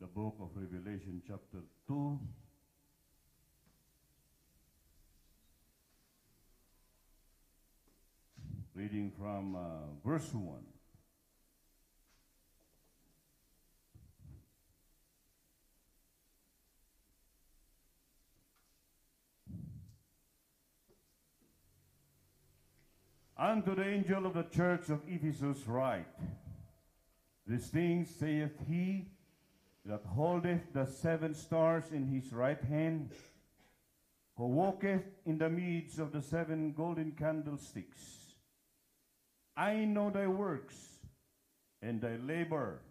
the book of Revelation chapter 2. Reading from verse 1. Unto the angel of the church of Ephesus write, These things saith he that holdeth the 7 stars in his right hand, who walketh in the midst of the 7 golden candlesticks. I know thy works, and thy labor,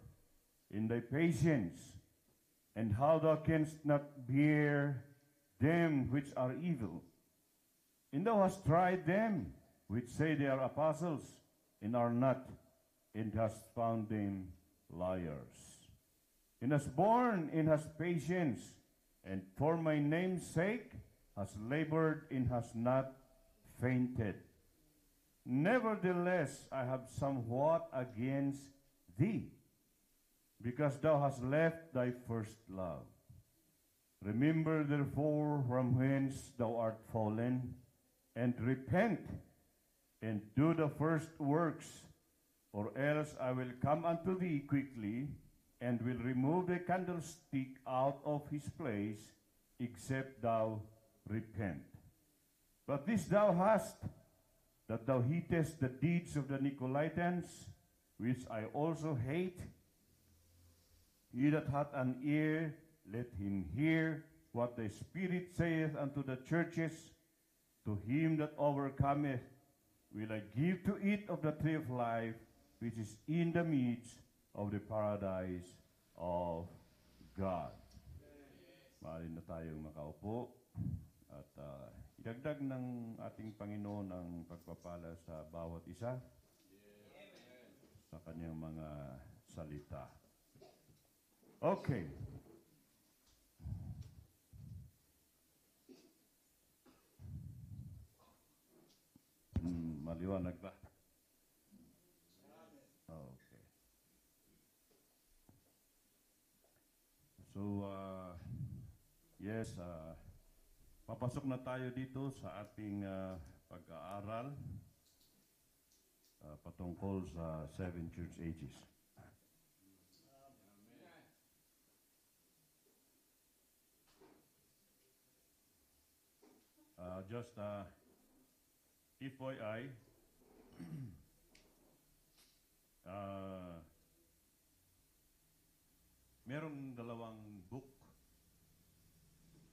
and thy patience, and how thou canst not bear them which are evil. And thou hast tried them which say they are apostles, and are not, and hast found them liars. And hast borne and hast patience, and for my name's sake hast labored and hast not fainted. Nevertheless, I have somewhat against thee, because thou hast left thy first love. Remember therefore from whence thou art fallen, and repent, and do the first works, or else I will come unto thee quickly, and will remove the candlestick out of his place, except thou repent. But this thou hast, that thou hatest the deeds of the Nicolaitans, which I also hate. He that hath an ear, let him hear what the Spirit saith unto the churches. To him that overcometh will I give to eat of the tree of life, which is in the midst of the paradise of God. Maaari na tayong makaupo at idagdag ng ating Panginoon ang pagpapala sa bawat isa sa kanyang mga salita. Okay. Maliwanag ba? Okay. So, yes, papasok na tayo dito sa ating pag-aaral patungkol sa 7 church ages. Just FYI, merong dalawang book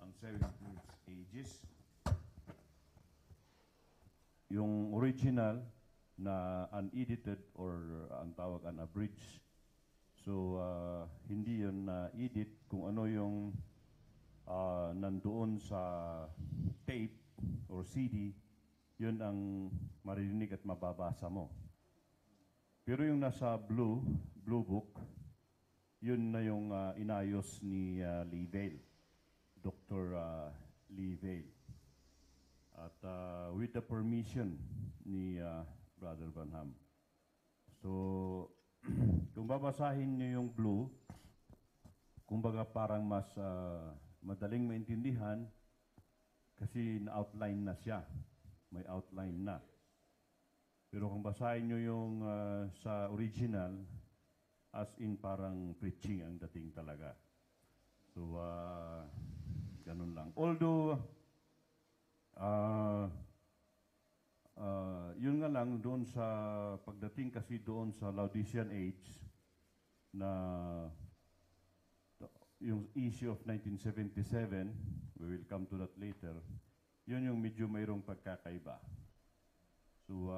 ang 7 church ages. Yung original na unedited or ang tawag unabridged. So, hindi yun na-edit kung ano yung nandoon sa tape or CD, yun ang maririnig at mababasa mo. Pero yung nasa blue book, yun na yung inayos ni Lee Vale, Dr. Lee Vale. At with the permission ni Brother Branham. So, kung babasahin nyo yung blue, kumbaga parang mas madaling maintindihan kasi na-outline na siya. May outline na. Pero kung basahin nyo yung sa original, as in parang preaching ang dating talaga. So, ganun lang. Although, yun nga lang doon sa pagdating kasi doon sa Laodicean age na yung issue of 1977, we will come to that later, yun yung medyo mayroong pagkakaiba. So,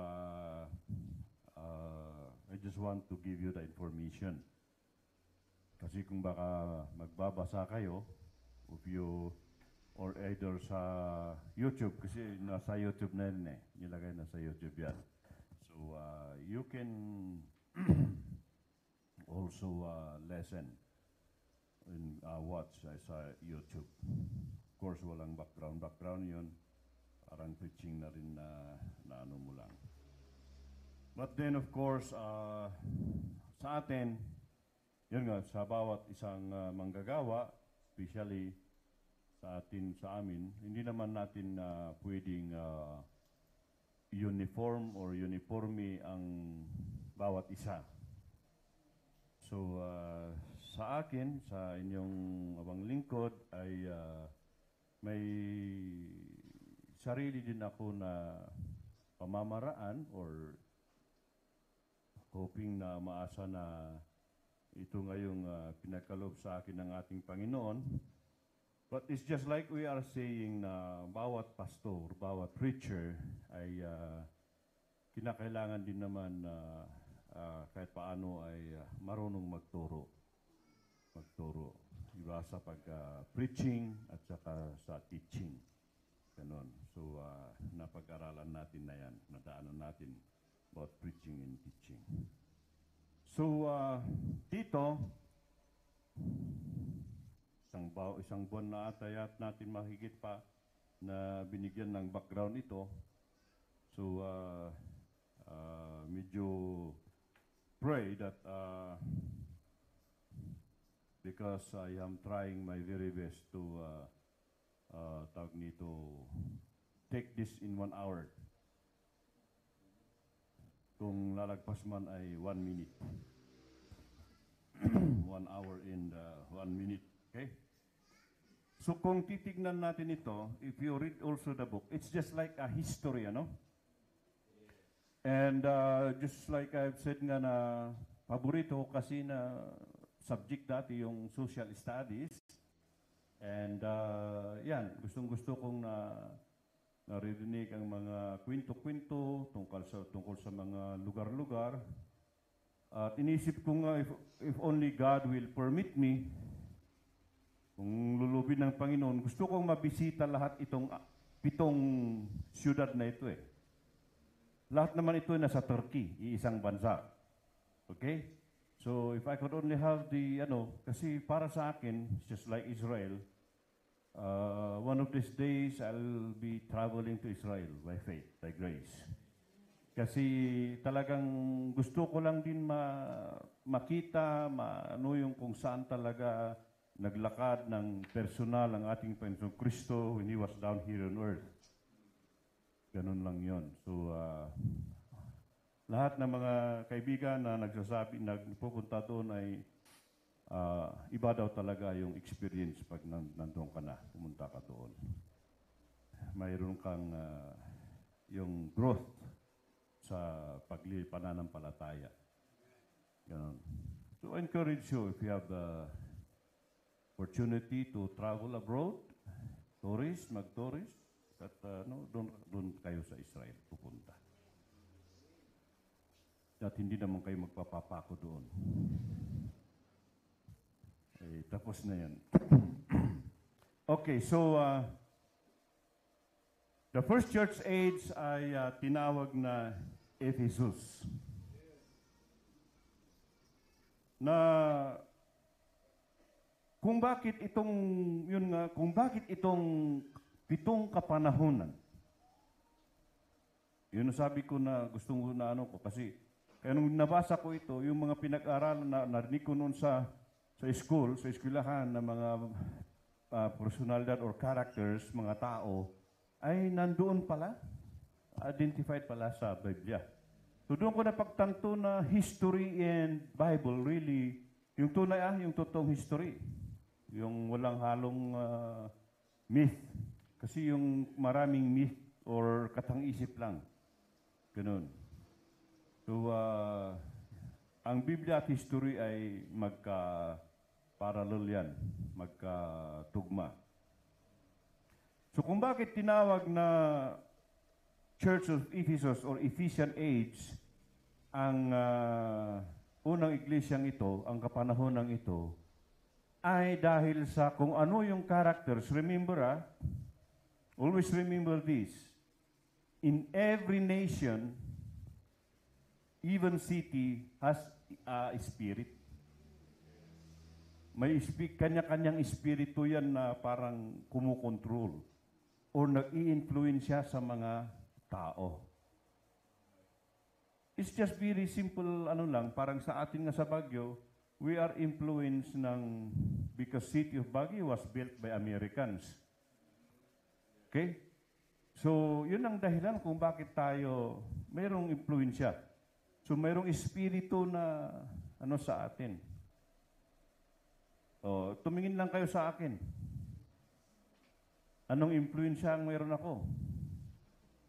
I just want to give you the information. Kasi kung baka magbabasa kayo, if you, or either sa YouTube, kasi nasa YouTube na rin eh. Nilagay na sa YouTube yan. So, you can also listen and watch sa YouTube. Of course, walang background. Background yun, parang preaching na rin na ano mo lang. But then, of course, sa atin, yun nga, sa bawat isang manggagawa, especially sa amin, hindi naman natin pwedeng uniform or uniforme ang bawat isa. So, sa akin, sa inyong abang lingkod, ay may sarili din ako na pamamaraan or hoping na maasa na ito ngayong pinagkaloob sa akin ng ating Panginoon. But it's just like we are saying na bawat pastor, bawat preacher ay kinakailangan din naman na kahit paano ay marunong magturo. Iba sa pag-preaching at saka sa teaching. Ganon. So, napag-aralan natin na yan. Nadaanan natin about preaching and teaching. So, dito, isang buwan na ata natin mahigit pa na binigyan ng background ito. So, medyo pray that because I am trying my very best to take this in 1 hour. Kung lalagpas man ay 1 minute. 1 hour and 1 minute. Okay? So kung titignan natin ito, if you read also the book, it's just like a history, ano? And just like I've said nga na paborito ko kasi na subject dati yung social studies. And yan, gustong-gusto kong naririnig ang mga kwento-kwento tungkol sa mga lugar-lugar. At inisip ko nga, if only God will permit me, kung lulubin ng Panginoon, gusto kong mabisita lahat itong 7 siyudad na ito eh. Lahat naman ito ay nasa Turkey, iisang bansa. Okay? So, if I could only have kasi para sa akin, just like Israel, one of these days, I'll be traveling to Israel by faith, by grace. Kasi talagang gusto ko lang din makita, yung kung saan talaga naglakad ng personal ang ating Panginoong Kristo when He was down here on earth. Ganun lang yon. So, lahat ng mga kaibigan na nagpupunta doon ay iba daw talaga yung experience pag nandun ka na, pumunta ka doon. Mayroon kang yung growth sa pananampalataya. Ganun. So I encourage you if you have the opportunity to travel abroad, mag-tourist, at doon kayo sa Israel pupunta. At hindi naman kayo magpapapako doon. Eh, tapos na yan. Okay, so the first church age ay tinawag na Ephesus. Na kung bakit itong 7 kapanahunan. Yun sabi ko na gustong kasi kaya nung nabasa ko ito, yung mga pinag-aralan na narinig ko noon sa eskwelahan ng mga personalidad or characters, mga tao, ay nandoon pala, identified pala sa Biblia. So doon ko napagtanto na history and Bible really, yung tunay yung totoong history. Yung walang halong myth. Kasi yung maraming myth or katang-isip lang. Ganun. So, ang Biblia at history ay magka-parallel yan, magkatugma. So, kung bakit tinawag na Church of Ephesus or Ephesian Age ang unang iglesyang ito, ang kapanahonang ito, ay dahil sa kung ano yung characters. Remember, always remember this. In every nation, even city has a spirit. May kanya-kanyang espiritu yan na parang kumukontrol or nag-i-influensya sa mga tao. It's just very simple, lang, parang sa atin nga sa Baguio, we are influenced because City of Baguio was built by Americans. Okay? So, yun ang dahilan kung bakit tayo mayroong impluensya. So, mayroong espiritu na sa atin. Tumingin lang kayo sa akin. Anong impluensya ang mayroon ako?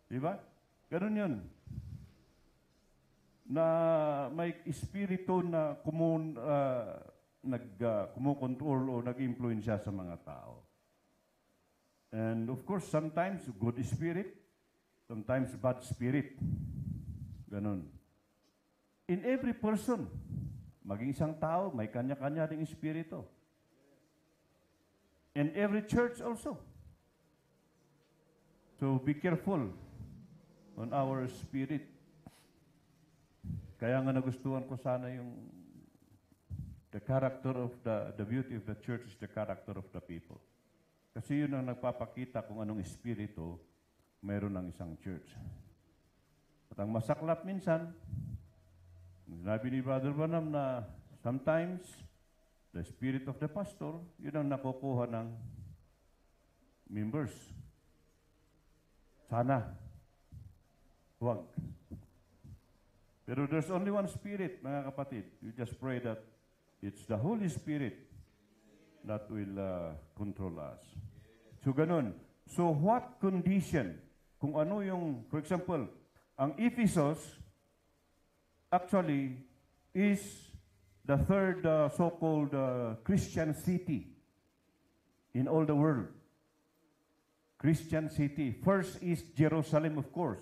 Diba? Ganun yun. Na may espiritu na kumukontrol o nag-impluensya sa mga tao. And of course, sometimes good spirit, sometimes bad spirit. Ganun. In every person, maging isang tao, may kanya-kanya ding espiritu. And every church also. So be careful on our spirit. Kaya nga nagustuhan ko sana yung the character of the beauty of the church is the character of the people. Kasi yun ang nagpapakita kung anong espiritu mayroon ng isang church. At ang masaklap minsan, sinabi ni Brother Branham na sometimes the spirit of the pastor, yun ang nakukuha ng members. Sana. Huwag. Pero there's only one spirit, mga kapatid. You just pray that it's the Holy Spirit that will control us. So, ganun. So, what condition? Kung ano yung, for example, ang Ephesus actually is the third so-called Christian city in all the world. Christian city. First is Jerusalem, of course.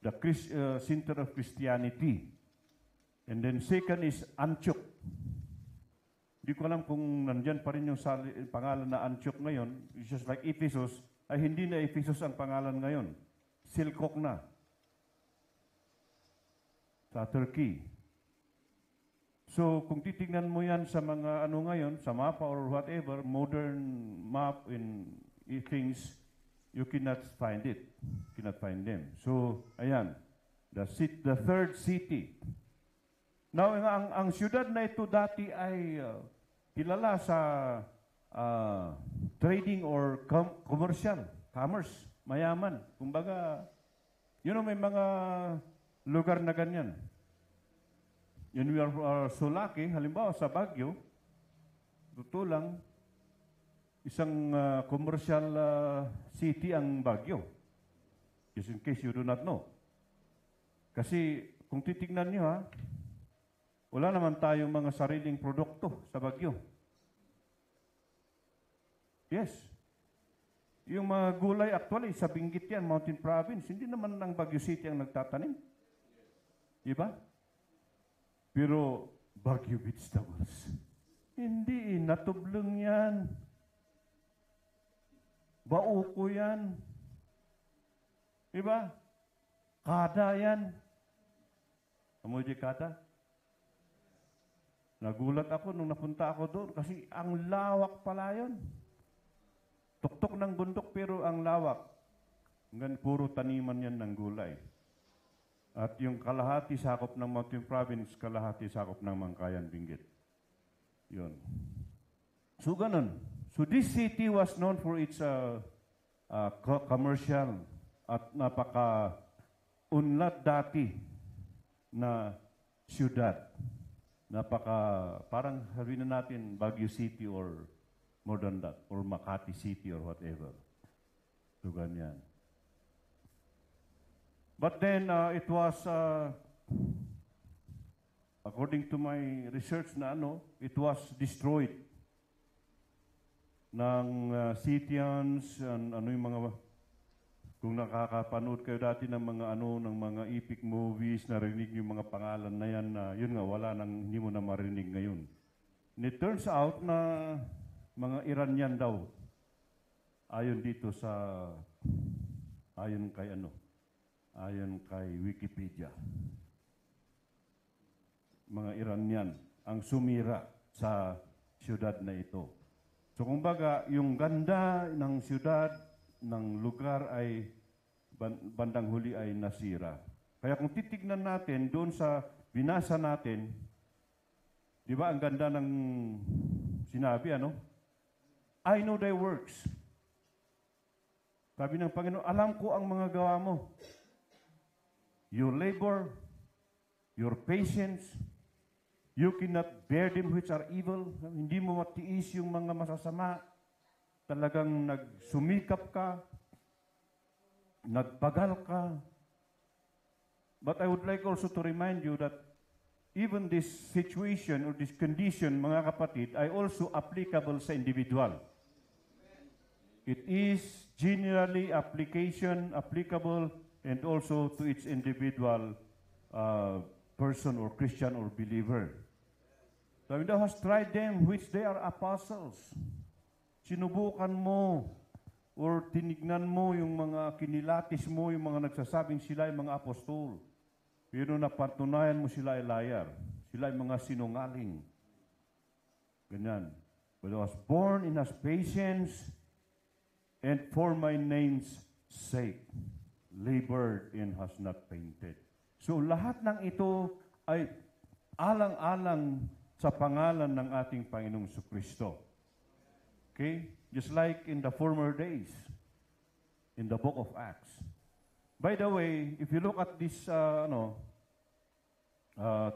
The center of Christianity. And then second is Antioch. Hindi ko alam kung nandyan pa rin yung pangalan na Antioch ngayon. It's just like Ephesus. Ay hindi na Ephesus ang pangalan ngayon. Silkok na. Sa Turkey. So, kung titignan mo yan sa mga ngayon, sa mapa or whatever, modern map in things, you cannot find it. Cannot find them. So, ayan. The third city. Now, ang siyudad na ito dati ay kilala sa trading or commerce, mayaman. Kumbaga, may mga lugar na ganyan. Yun, we are so lucky, halimbawa sa Baguio, totoo lang, isang commercial city ang Baguio. Just in case you do not know. Kasi kung titignan nyo wala naman tayong mga sariling produkto sa Baguio. Yes. Yung mga gulay actually, sa Benguet yan, Mountain Province, hindi naman ng Baguio City ang nagtatanim. Diba? Pero Baguio vegetables. Hindi, natublong yan. Bauko yan. Diba? Kada yan. Amoy di kada? Nagulat ako nung napunta ako doon kasi ang lawak pala yun. Tuktok ng bundok pero ang lawak. Hanggang puro taniman yan ng gulay. At yung kalahati sakop ng Mountain Province, kalahati sakop ng Mangkayan, Benguet. Yun. So, ganun. So, this city was known for its commercial at napaka-unlad dati na siyudad. Parang sabihin na natin Baguio City or more than that, or Makati City or whatever. So, ganyan. But then, it was, according to my research na it was destroyed ng Scythians, and yung mga, kung nakakapanood kayo dati ng mga ng mga epic movies, narinig yung mga pangalan na yan, yun nga, hindi mo na marinig ngayon. And it turns out na mga Iranian daw, ayon dito ayon kay Wikipedia. Mga Iranian ang sumira sa siyudad na ito. So kumbaga, yung ganda ng siyudad, ng lugar ay bandang huli ay nasira. Kaya kung titignan natin doon sa binasa natin, Di ba, ang ganda ng sinabi, ano? I know thy works. Sabi ng Panginoon, alam ko ang mga gawa mo. Your labor, your patience, you cannot bear them which are evil. Hindi mo matiis yung mga masasama. Talagang nagsumikap ka, nagbagal ka. But I would like also to remind you that even this situation or this condition, mga kapatid, ay also applicable sa individual. It is generally applicable and also to each individual person or Christian or believer. So thou hast tried them which they are apostles. Sinubukan mo or tinignan mo yung mga kinilatis mo, yung mga nagsasabing sila ay mga apostol. Pero napatunayan mo sila ay liar. Sila ay mga sinungaling. Ganyan. But I was born in has patience and for my name's sake, labored and has not fainted. So lahat ng ito ay alang-alang sa pangalan ng ating Panginoong Jesucristo. Okay? Just like in the former days, in the book of Acts. By the way, if you look at this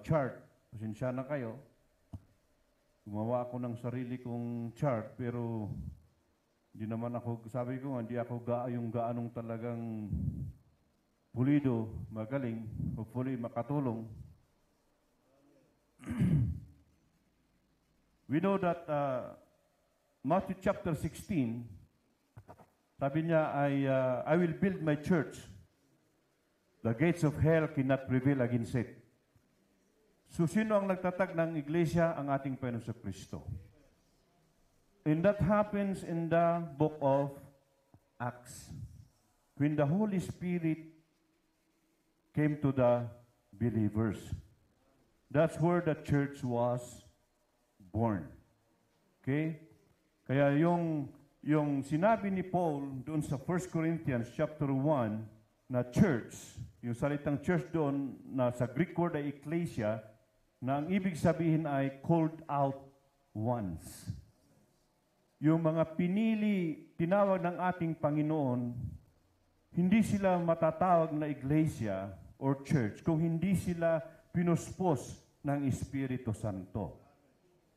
chart, pasensya na kayo, gumawa ako ng sarili kong chart, pero hindi naman ako, sabi ko, hindi ako yung gaanong talagang pulido, magaling, hopefully makatulong. We know that Matthew chapter 16, sabi niya ay, I will build my church. The gates of hell cannot prevail against it. So, sino ang nagtatag ng iglesia? Ang ating Panginoon sa Kristo. And that happens in the book of Acts. When the Holy Spirit came to the believers. That's where the church was born. Okay? Kaya yung sinabi ni Paul doon sa 1 Corinthians chapter 1 na church, yung salitang church doon na sa Greek word ay ecclesia, na ang ibig sabihin ay called out ones. Yung mga pinili, tinawag ng ating Panginoon, hindi sila matatawag na iglesia or church kung hindi sila pinuspos ng Espiritu Santo.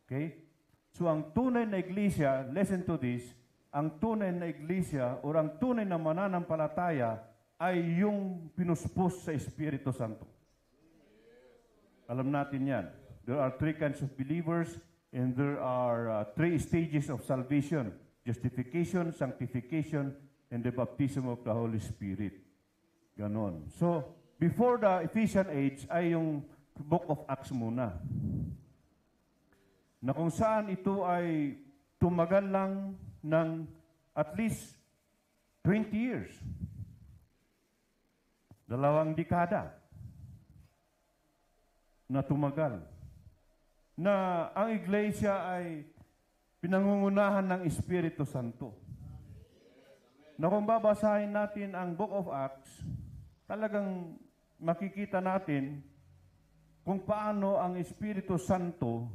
Okay? So ang tunay na iglesia, listen to this, ang tunay na iglesia o ang tunay na mananampalataya ay yung pinuspos sa Espiritu Santo. Alam natin yan. There are three kinds of believers and there are three stages of salvation. Justification, sanctification, and the baptism of the Holy Spirit. Ganon. So, before the Ephesian age ay yung book of Acts muna. Na kung saan ito ay tumagal lang ng at least 20 years. 2 dekada na tumagal. Na ang iglesia ay pinangungunahan ng Espiritu Santo. Na kung babasahin natin ang Book of Acts, talagang makikita natin kung paano ang Espiritu Santo,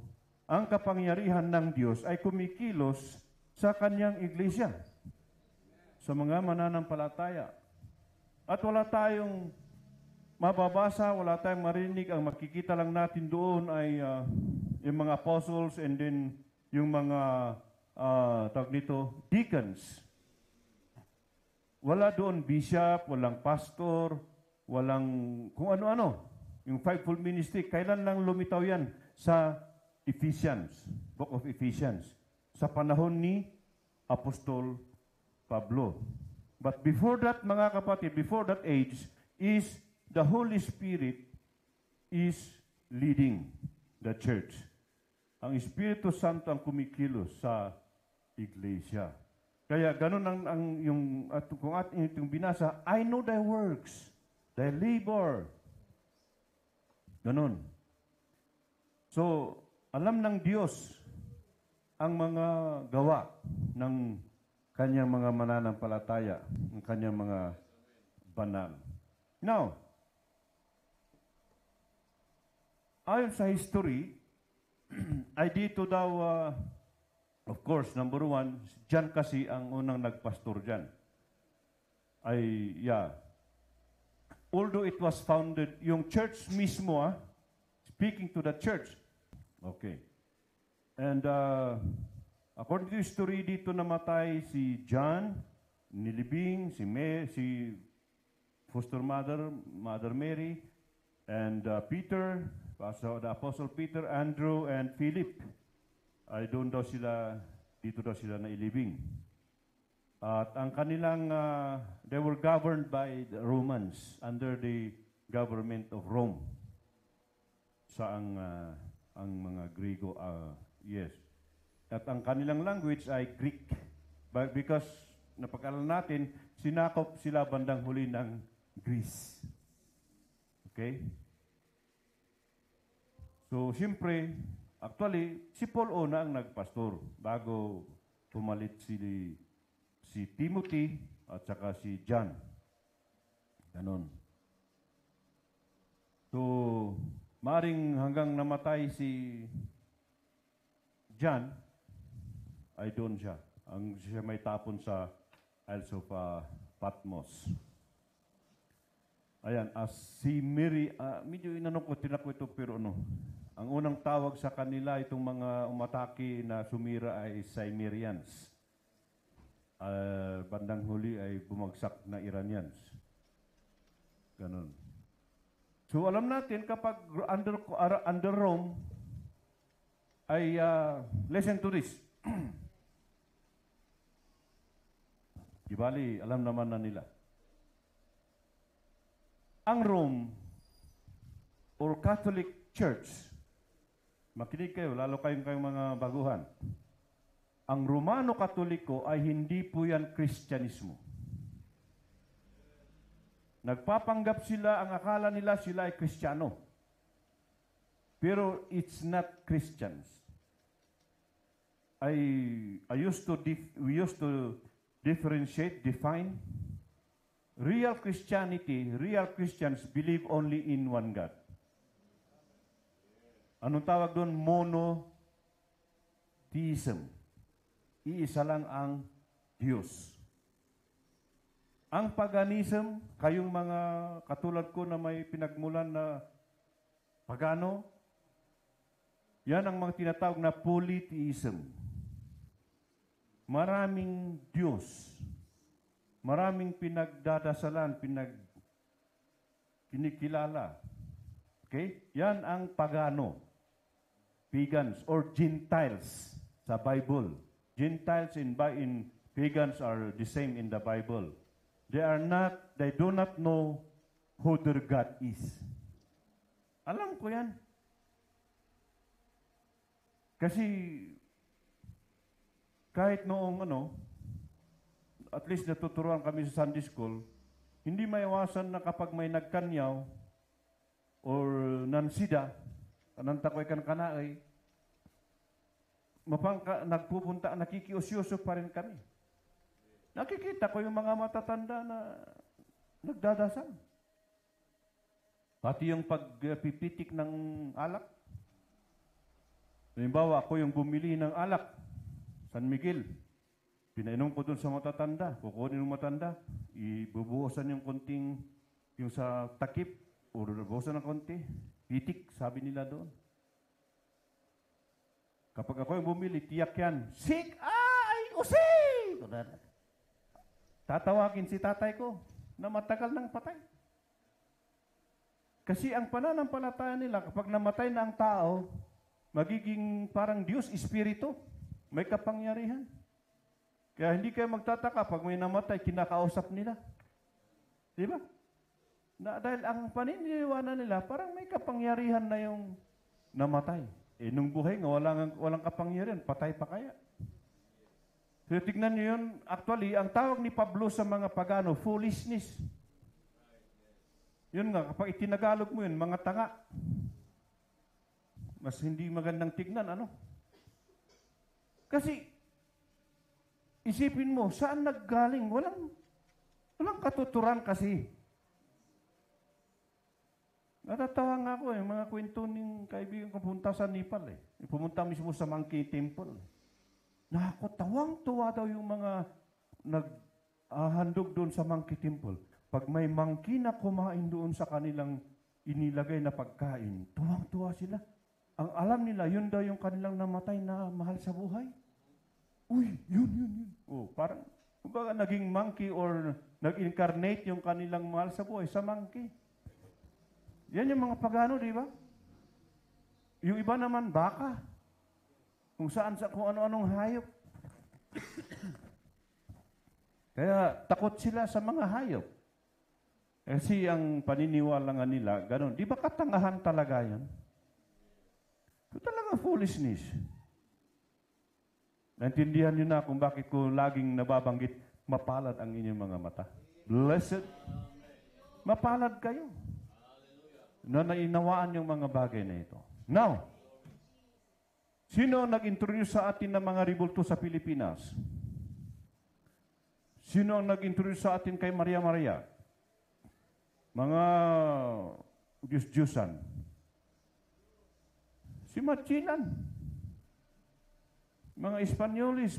ang kapangyarihan ng Diyos ay kumikilos sa kanyang iglesia, sa mga mananampalataya. At wala tayong mababasa, wala tayong marinig, ang makikita lang natin doon ay yung mga apostles and then yung mga tawag nito, deacons. Wala doon bishop, walang pastor, walang kung ano-ano. Yung fivefold ministry, kailan lang lumitaw yan? Sa Ephesians, Book of Ephesians, sa panahon ni Apostol Pablo. But before that, mga kapatid, before that age, is the Holy Spirit is leading the church. Ang Espiritu Santo ang kumikilos sa iglesia. Kaya ganun kung ating itong binasa, I know thy works, thy labor. Ganun. So, alam ng Diyos ang mga gawa ng kanyang mga mananampalataya, ng kanyang mga banal. Now, ayon sa history, ay dito daw, of course, number one, John kasi ang unang nagpastor dyan. Ay, yeah. Although it was founded, yung church mismo, speaking to the church. Okay. And according to history, dito namatay si John, nilibing, si foster mother, Mother Mary, and Peter, the Apostle Peter, Andrew, and Philip. Ay doon daw sila, dito daw sila nailibing. At ang kanilang, they were governed by the Romans under the government of Rome. Sa ang mga Griego, yes. At ang kanilang language ay Greek. But because, napag-alam natin, sinakop sila bandang huli ng Greece. Okay? So, siyempre, actually, si Paul una ang nagpastor bago pumalit si Timothy at saka si John. Ganon. So, maaring hanggang namatay si John, ay doon siya. Siya may tapon sa Isles of Patmos. Ayan, si Mary, medyo tinako ito, pero ang unang tawag sa kanila, itong mga umatake na sumira ay Cimmerians. Bandang huli ay bumagsak na Iranians. Ganon. So alam natin kapag under Rome ay listen to this. Ibali, alam naman na nila. Ang Rome or Catholic Church, makinig kayo, lalo kayong mga baguhan. Ang Romano Katoliko ay hindi po yan Kristyanismo. Nagpapanggap sila, ang akala nila sila ay Kristiyano. Pero it's not Christians. We used to differentiate, define. Real Christianity, real Christians believe only in one God. Anong tawag doon? Monotheism. Iisa lang ang Diyos. Ang paganism, kayong mga katulad ko na may pinagmulan na pagano, yan ang mga tinatawag na polytheism. Maraming Diyos. Maraming pinagdadasalan, kinikilala. Okay? Yan ang pagano. Pagans or Gentiles sa Bible. Gentiles in pagans are the same in the Bible. They do not know who their God is. Alam ko yan. Kasi kahit noong at least natuturuan kami sa Sunday School, hindi maiwasan na kapag may nagkanyaw or nansida, kanantakoy kan kanaay, nagpupunta, nakikiusyoso pa rin kami. Nakikita ko yung mga matatanda na nagdadasal. Pati yung pagpipitik ng alak. Halimbawa, ako yung bumili ng alak, San Miguel. Pinainom ko dun sa matatanda. Kukunin yung matanda. Ibubuhusan yung konting, yung sa takip, o buhusan ng konti. Pitik, sabi nila doon. Kapag ako yung bumili, tiyak yan. Sik! Ay! Usik! Tatawagin si tatay ko na matagal nang patay. Kasi ang pananampalataya nila, kapag namatay na ang tao, magiging parang Diyos, Espiritu. May kapangyarihan. Kaya hindi kayo magtataka pag may namatay, kinakausap nila. Di ba? Dahil ang paniniwala nila, parang may kapangyarihan na yung namatay. Nung buhay nga, walang kapangyarihan, patay pa kaya. So tignan niyo yun, actually, ang tawag ni Pablo sa mga pagano, foolishness. Yun nga, kapag itinagalog mo yun, mga tanga. Mas hindi magandang tignan, Kasi, isipin mo, saan naggaling? Walang katuturan kasi. Natatawa nga ako mga kwento ng kaibigan ko punta sa Nepal Pumunta mismo sa Monkey Temple. Nakakotawang-tuwa daw yung mga naghandog doon sa Monkey Temple. Pag may monkey na kumain doon sa kanilang inilagay na pagkain, tuwang-tuwa sila. Ang alam nila, yun daw yung kanilang namatay na mahal sa buhay. Uy, yun. Parang, kumbaga naging monkey or nag-incarnate yung kanilang mahal sa buhay sa monkey. Yan yung mga pagano, di ba? Yung iba naman, baka. Kung ano-anong hayop. Kaya takot sila sa mga hayop. Kasi ang paniniwala nga nila, ganun. Di ba katangahan talaga yan? Ito talaga foolishness. Naintindihan niyo na kung bakit ko laging nababanggit, mapalad ang inyong mga mata. Blessed. Mapalad kayo. Na nainawaan yung mga bagay na ito. Now, sino nag-introduce sa atin ng mga ribulto sa Pilipinas? Sino ang nag-introduce sa atin kay Maria Maria? Mga Diyos-Diyosan. Si Machilan. Mga Espanyolis,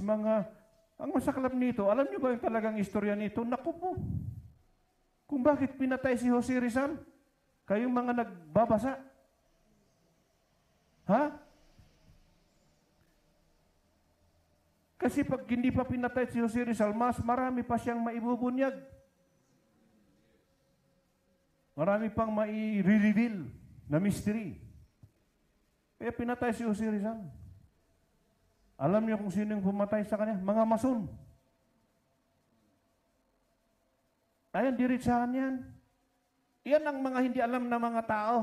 ang masaklap nito, alam niyo ba yung talagang istorya nito? Naku po. Kung bakit pinatay si Jose Rizal? Kayong mga nagbabasa. Ha? Kasi pag hindi pa pinatay si Jose Rizal, mas marami pa siyang maibubunyag. Marami pang mai-reveal na mystery. Kaya pinatay si Jose Rizal. Alam niyo kung sino yung pumatay sa kanya? Mga mason. Ayan, diretsahan yan. Yan ang mga hindi alam na mga tao.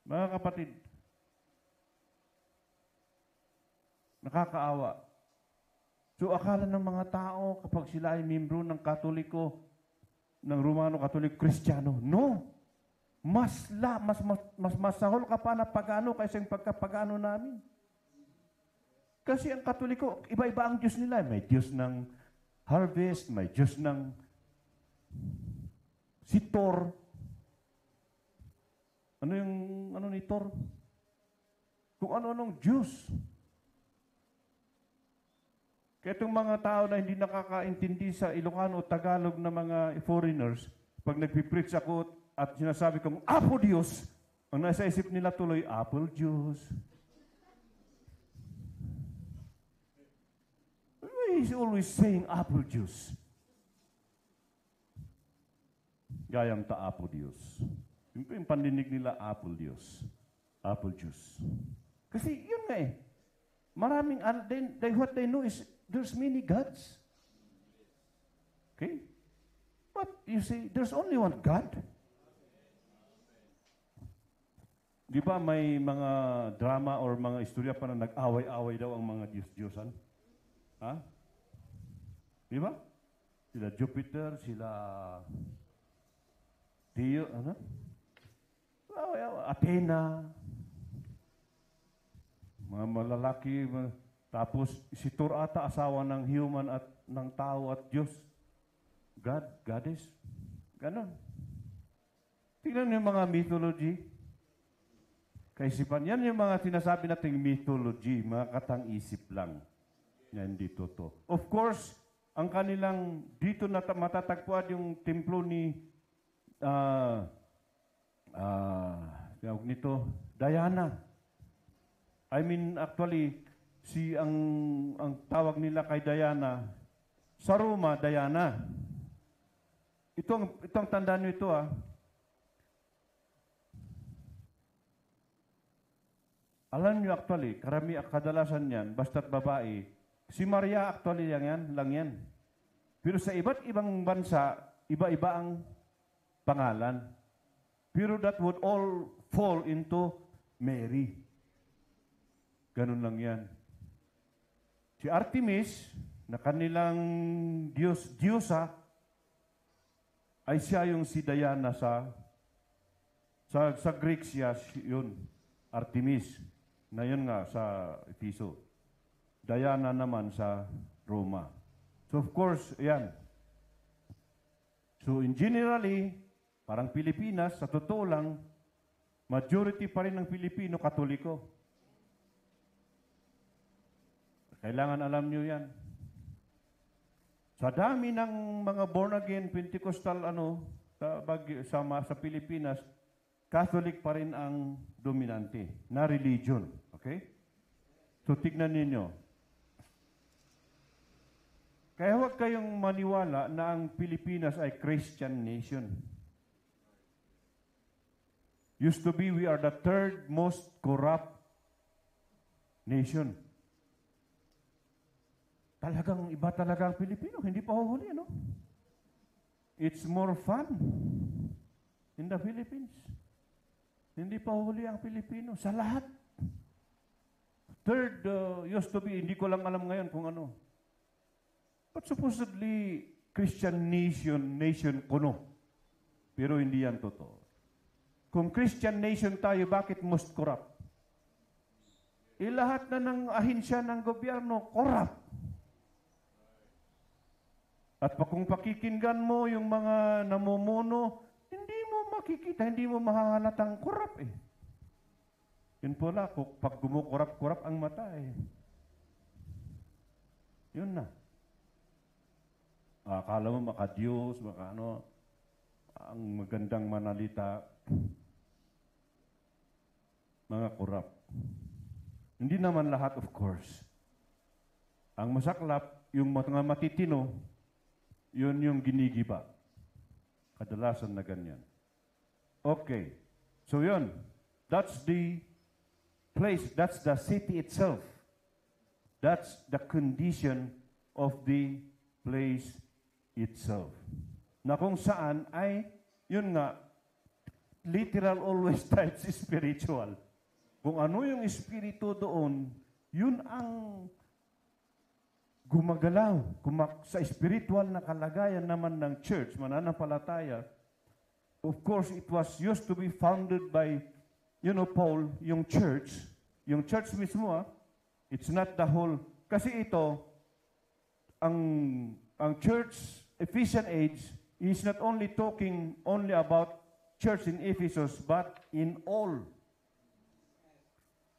Mga kapatid, nakakaawa. So, akala ng mga tao kapag sila ay membro ng Katoliko, ng Romano Katoliko Kristiyano, no. Mas masahol ka pa na pagano kaysa yung pagkapagano namin. Kasi ang Katoliko, iba-iba ang Diyos nila. May Diyos ng harvest, may Diyos ng si Thor. Ano ni Thor? Kung ano-anong Diyos. Kaya itong mga tao na hindi nakakaintindi sa Ilocano o Tagalog na mga foreigners, pag nagpipreach ako at sinasabi kong, Apo Diyos, ang nasa isip nila tuloy, Apple Juice. He's always saying Apple Juice. Gayang ta Apo Diyos. Yung pandinig nila, Apple Diyos. Apple Juice. Kasi yun nga maraming, what they know is, there's many gods. Okay? But you see, there's only one God. Di ba may mga drama or mga istorya pa na nag-away-away daw ang mga Diyos-Diyosan? Ha? Di ba? Sila Jupiter, sila Dio, Athena, mga malalaki, tapos si Thor ata asawa ng human at ng tao at Diyos. God, Goddess. Ganon. Tingnan niyo yung mga mythology. Kaisipan, yan yung mga sinasabi nating mythology, mga katang-isip lang. Yan dito to. Of course, ang kanilang, dito na matatagpuan yung templo ni Diana. I mean, actually, ang tawag nila kay Diana, sa Roma, Diana. Itong tandaan nyo ito, Alam nyo actually, kadalasan yan, basta't babae, si Maria actually lang yan. Pero sa iba't ibang bansa, iba-iba ang pangalan. Pero that would all fall into Mary. Ganun lang yan. Si Artemis, na kanilang Diyosa, ay siya yung si Diana sa Greek siya, yun, Artemis. Na yun nga sa Efeso. Diana naman sa Roma. So of course, yan. So in generally, Parang Pilipinas, sa totoo lang, majority pa rin ng Pilipino Katoliko. Kailangan alam nyo yan. Sa dami ng mga born-again, Pentecostal, sa Pilipinas, Catholic pa rin ang dominante na religion. Okay? So, tignan ninyo. Kaya huwag kayong maniwala na ang Pilipinas ay Christian nation. Used to be, we are the third most corrupt nation. Talagang iba talaga ang Pilipino. Hindi pa huhuli, no? It's more fun in the Philippines. Hindi pa huli ang Pilipino sa lahat. Third, used to be, hindi ko lang alam ngayon kung ano. But supposedly, Christian nation kuno. Pero hindi yan totoo. Kung Christian nation tayo, bakit most corrupt? Lahat na ng ahensya ng gobyerno, corrupt. At kung pakikinggan mo yung mga namumuno, hindi mo makikita, hindi mo mahahalatang corrupt eh. Yun pala, pag gumukurap-kurap ang mata eh. Yun na. Akala mo maka-Diyos, ang magandang manalita, mga kurap. Hindi naman lahat, of course. Ang masaklap, yung mga matitino, yun yung ginigiba. Kadalasan na ganyan. Okay. So yun. That's the place. That's the city itself. That's the condition of the place itself. Na kung saan ay, yun nga, literal always types spiritual. Kung ano yung espiritu doon, yun ang gumagalaw. Sa spiritual na kalagayan naman ng church, mananampalataya, of course, it was used to be founded by, Paul, yung church mismo, it's not the whole, kasi ito, ang church, Ephesian age, is not only talking only about church in Ephesus, but in all.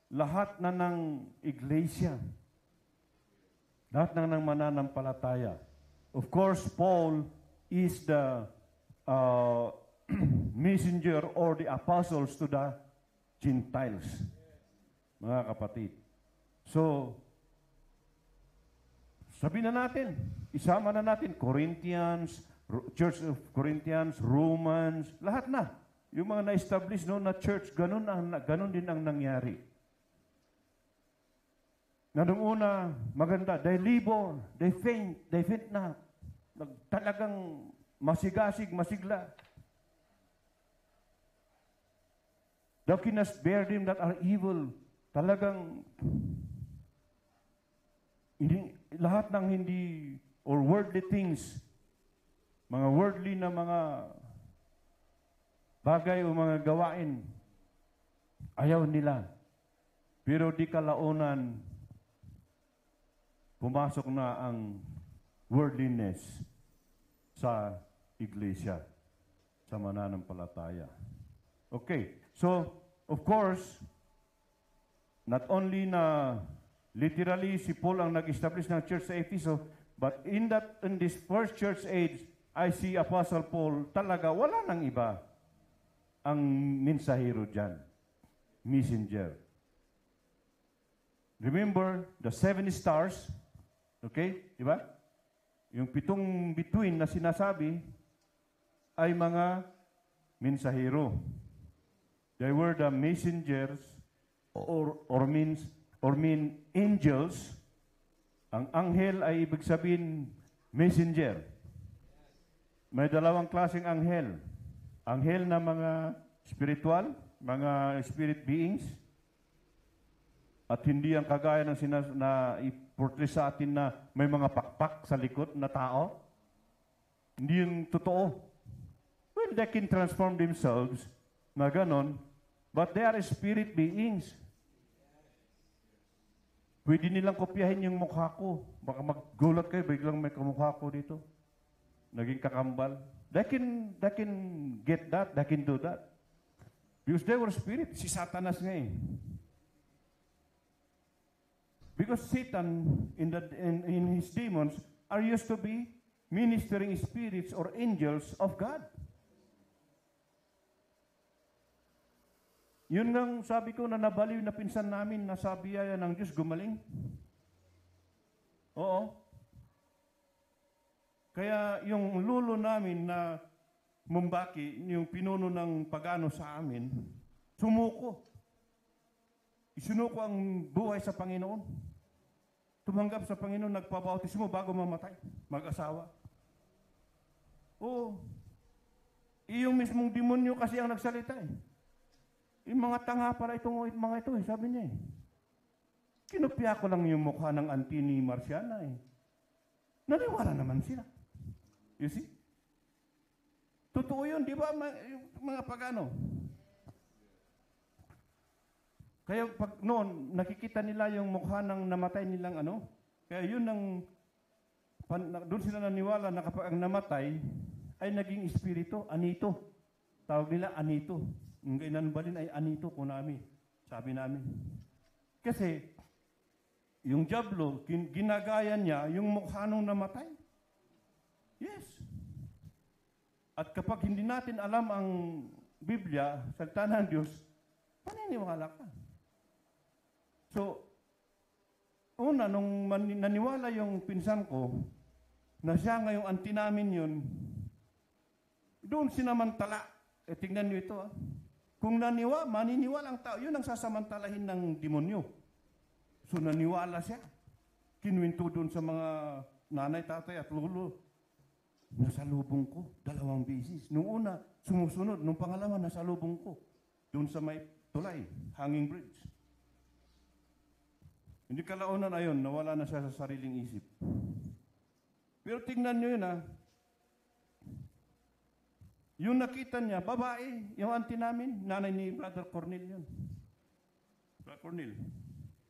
Lahat na ng iglesia. Lahat na ng mananampalataya. Of course, Paul is the messenger or the apostles to the Gentiles. Mga kapatid. So, sabihin na natin, isama na natin, Corinthians, Church of Corinthians, Romans, lahat na. Yung mga na-establish noon na church, ganun din ang nangyari. Na nung una, maganda, they labor, they faint na. Talagang masigasig, masigla. Thou canst bear them that are evil. Talagang lahat ng hindi or worldly things, mga worldly na mga bagay o mga gawain, ayaw nila. Pero di kalaunan, pumasok na ang worldliness sa iglesia, sa mananampalataya. Okay, so, of course, not only na literally si Paul ang nag-establish ng church sa Ephesus, but in this first church age, I see Apostle Paul, talaga wala nang iba ang mensahero dyan, messenger. Remember, the 7 stars, okay, di ba? Yung 7 bituin na sinasabi ay mga mensahero. They were the messengers or angels. Ang anghel ay ibig sabihin messenger. May dalawang klaseng anghel. Anghel na mga spiritual, mga spirit beings, at hindi ang kagaya ng na i-portray sa atin na may mga pakpak sa likod na tao. Hindi yung totoo. Well, they can transform themselves na ganon, but they are spirit beings. Pwede nilang kopyahin yung mukha ko. Baka maggulat kayo, biglang may kamukha ko dito. naging kakambal. They can get that, they can do that. Because they were spirit. Si Satanas nga eh. Because Satan in his demons are used to be ministering spirits or angels of God. Yun nga sabi ko na nabaliw na pinsan namin na sa biyaya ng Diyos gumaling. Oo. Kaya yung lulo namin na Mumbaki, yung pinuno ng pagano sa amin, sumuko. Isinuko ang buhay sa Panginoon. Tumanggap sa Panginoon, nagpabautismo bago mamatay. Mag-asawa. Oo. Iyong mismong demonyo kasi ang nagsalita eh. Yung mga tanga para itong mga ito eh, sabi niya eh. Kinupya ko lang yung mukha ng auntie ni Marciana eh. Naniwala naman sila. You see? Totoo yun, di ba? Mga pagano. Kaya pag noon, nakikita nila yung mukha ng namatay nilang ano. Kaya yun doon sila naniwala na kapag ang namatay ay naging espiritu, anito. Tawag nila anito. Ang inanbalin ay anito ko namin. Sabi namin. Kasi, yung diablo, ginagaya niya yung mukha nung namatay. Yes. At kapag hindi natin alam ang Biblia, salita ng Diyos, maniniwala ka. So, una, nung naniwala yung pinsan ko, na siya ngayong auntie namin yun, doon sinamantala. Tingnan niyo ito. Kung maniniwala ang tao, yun ang sasamantalahin ng demonyo. So, naniwala siya. Kinuwento doon sa mga nanay, tatay at lolo. Nasalubong ko, 2 beses. Nung una, sumusunod. Nung pangalawa, nasalubong ko. Doon sa may tulay, hanging bridge. Hindi kalaunan ayon, nawala na siya sa sariling isip. Pero tingnan nyo yun Yung nakita niya, babae, yung auntie namin, nanay ni Brother Cornel yun. Brother Cornel,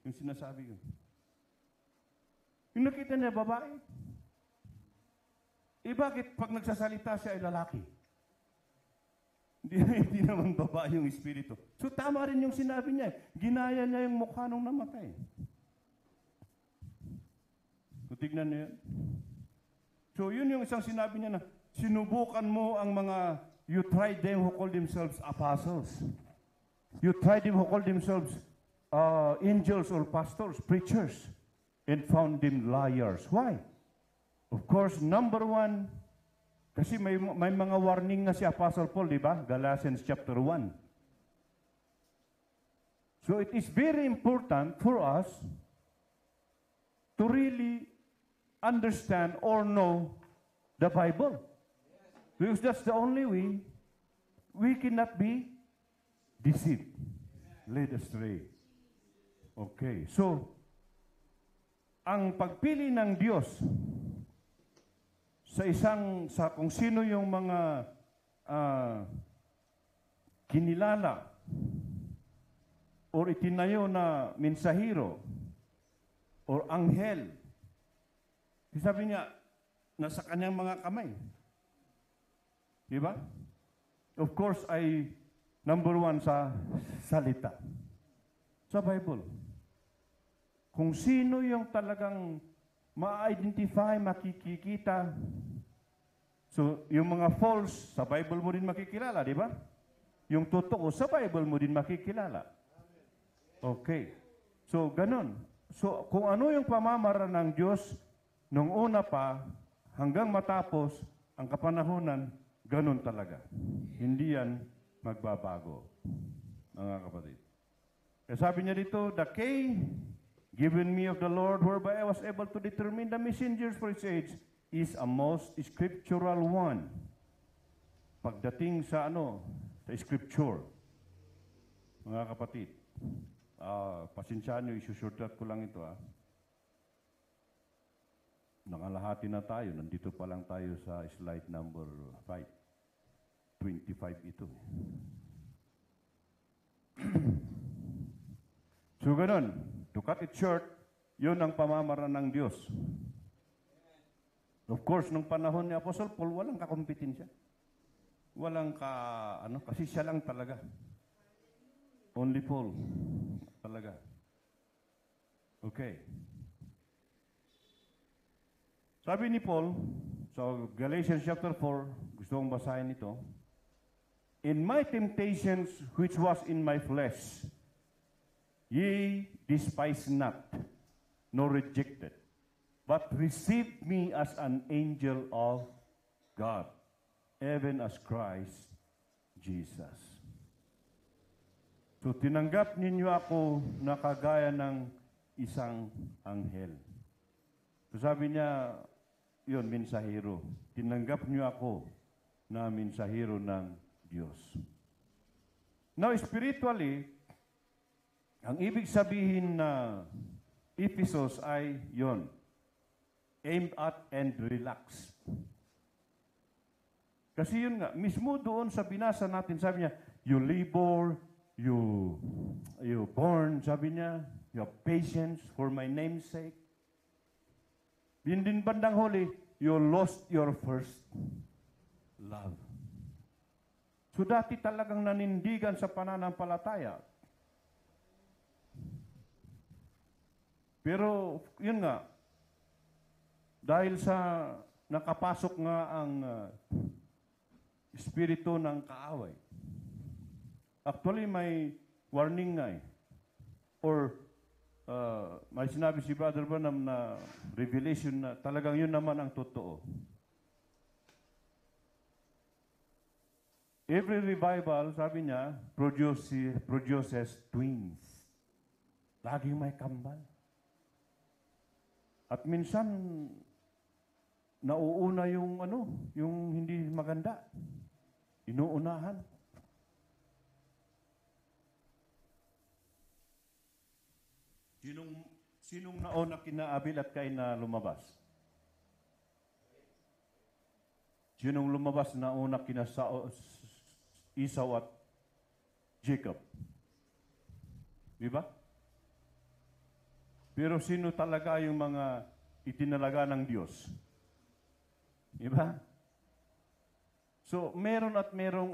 yung sinasabi ko. Yung nakita niya, babae. Bakit pag nagsasalita siya ay lalaki? Hindi naman babae yung espiritu. So tama rin yung sinabi niya. Ginaya niya yung mukha nung namatay. So tignan niyo yan. So yun yung isang sinabi niya na, sinubukan mo ang mga, you tried them who call themselves apostles. You tried them who call themselves angels or pastors, preachers, and found them liars. Why? Of course, number 1, kasi may mga warning na si Apostle Paul, di ba? Galatians chapter 1. So it is very important for us to really understand or know the Bible. Because that's the only way we cannot be deceived, led astray. Okay, so, ang pagpili ng Diyos sa kung sino yung mga kinilala or itinayo na mensahero or anghel. Sabi niya, nasa kanyang mga kamay. Di ba? Of course, ay number 1 sa salita. Sa Bible. Kung sino yung talagang ma-identify, makikita. So, yung mga false, sa Bible mo din makikilala, di ba? Yung totoo, sa Bible mo din makikilala. Okay. So, ganun. So, kung ano yung pamamaraan ng Diyos, nung una pa, hanggang matapos, ang kapanahunan, ganun talaga. Hindi yan magbabago, mga kapatid. Kaya sabi niya dito, the key given me of the Lord, whereby I was able to determine the messengers for its age, is a most scriptural one. Pagdating sa sa scripture, mga kapatid, pasensyaan nyo, isusurtat ko lang ito. Nakalahati na tayo, nandito pa lang tayo sa slide number 5. 25 ito. So, ganun. To cut it short, yun ang pamamaraan ng Diyos. Of course, nung panahon ni Apostle Paul, walang kakompetensya. Walang kasi siya lang talaga. Only Paul. Talaga. Okay. Sabi ni Paul, so Galatians chapter 4, gusto kong basahin ito. In my temptations which was in my flesh, ye despise not, nor rejected, but received me as an angel of God, even as Christ Jesus. So tinanggap ninyo ako na kagaya ng isang anghel. So sabi niya, yun, mensahero. Tinanggap niyo ako na mensahero ng Diyos. Now, spiritually, ang ibig sabihin na Ephesus ay yun, aimed at and relaxed. Kasi yun nga, mismo doon sa binasa natin, sabi niya, you labor, you born, sabi niya, you have patience for my name's sake. Yun din bandang huli, you lost your first love. So dati talagang nanindigan sa pananampalataya. Pero yun nga, dahil sa nakapasok nga ang espiritu ng kaaway. Actually, may warning nga eh. Or may sinabi si Brother Branham na revelation na talagang yun naman ang totoo. Every revival, sabi niya, produces twins. Laging may kambal. At minsan, nauuna yung hindi maganda. Inuunahan. Sinong nauna kina Abel at Cain na lumabas? Sinong lumabas na una kina Esau at Jacob? Di ba? Pero sino talaga yung mga itinalaga ng Diyos? Di ba? So, meron at merong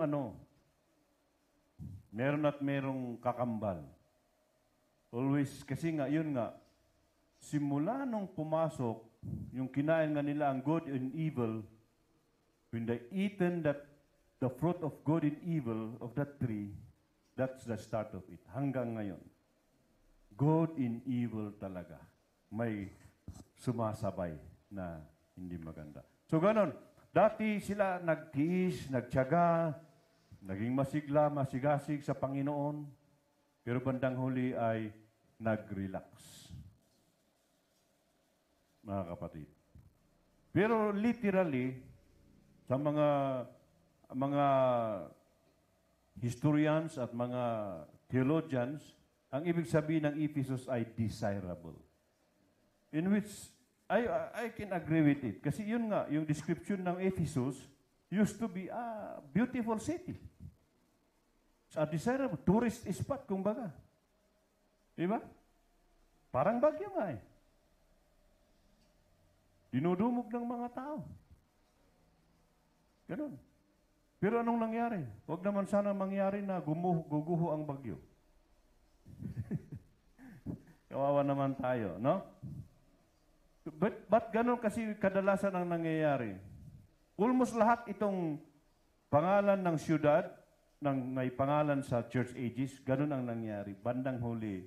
kakambal. Always, kasi nga, yun nga, simula nung pumasok, yung kinain nga nila ang good and evil, when they eaten the fruit of good and evil of that tree, that's the start of it. Hanggang ngayon. Good and evil talaga. May sumasabay na hindi maganda. So, ganon. Dati sila nagtiis, nagtiyaga, naging masigla, masigasig sa Panginoon, pero bandang huli ay nag-relax. Mga kapatid. Pero literally, sa mga historians at mga theologians, ang ibig sabihin ng Ephesus ay desirable. In which, I can agree with it. Kasi yun nga, yung description ng Ephesus used to be a beautiful city. It's a desirable tourist spot, kumbaga. Diba? Parang Bagyo nga eh. Dinudumog ng mga tao. Ganun. Pero anong nangyari? Huwag naman sana mangyari na guguho ang bagyo. Kawawa naman tayo, no? But ganun kasi kadalasan ang nangyayari. Almost lahat itong pangalan ng syudad, may pangalan sa church ages, ganun ang nangyari. Bandang huli,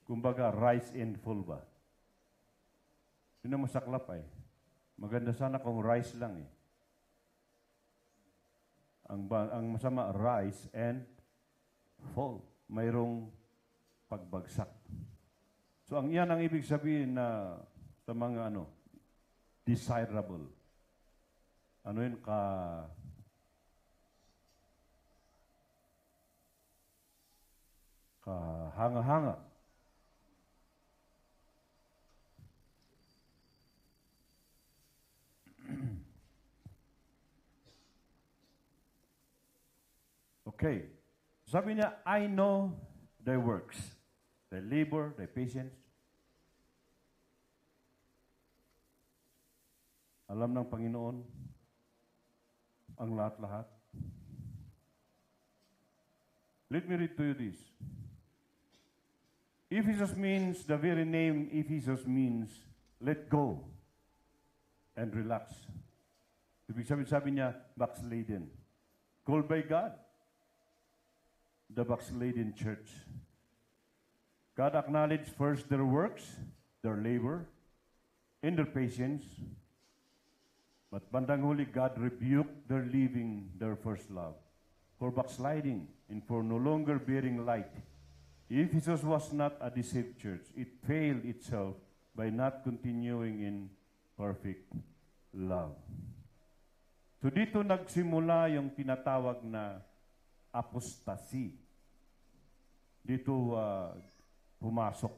kumbaga, rise and fall ba? Yun ang masaklap ay. Maganda sana kung rise lang eh. Ang masama, rise and fall. Mayroong pagbagsak. So, yan ang ibig sabihin na sa mga desirable. Ano yun? Kahanga-hanga. Okay. Sabi niya, I know their works. Their labor, their patience. Alam ng Panginoon ang lahat-lahat. Let me read to you this. Ephesus means, the very name Ephesus means, let go and relax. Ibig sabi niya, backslidden. Called by God, the backslidden church. God acknowledged first their works, their labor, and their patience. But bandang huli, God rebuked their leaving their first love, for backsliding and for no longer bearing light. Ephesus was not a deceived church. It failed itself by not continuing in perfect love. So dito nagsimula yung tinatawag na apostasy. Dito pumasok.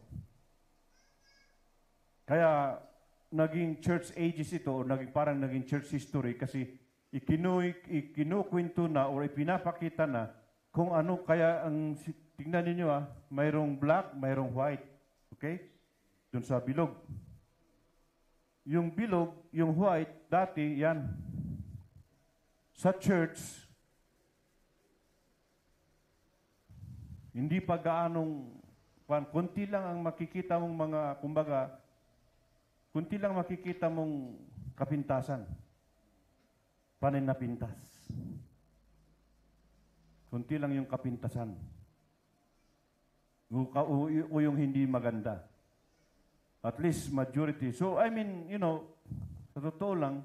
Kaya naging church ages ito, o parang naging church history kasi ikinukwento na o ipinapakita na kung ano kaya ang, tingnan ninyo mayroong black, mayroong white. Okay? Doon sa bilog. Yung bilog, yung white, dati yan. Sa church, hindi pa gaanong, kunti lang ang makikita mong mga, kumbaga, kunti lang makikita mong kapintasan. Panin na pintas. Kunti lang yung kapintasan. O yung hindi maganda. At least majority. So, I mean, sa totoo lang,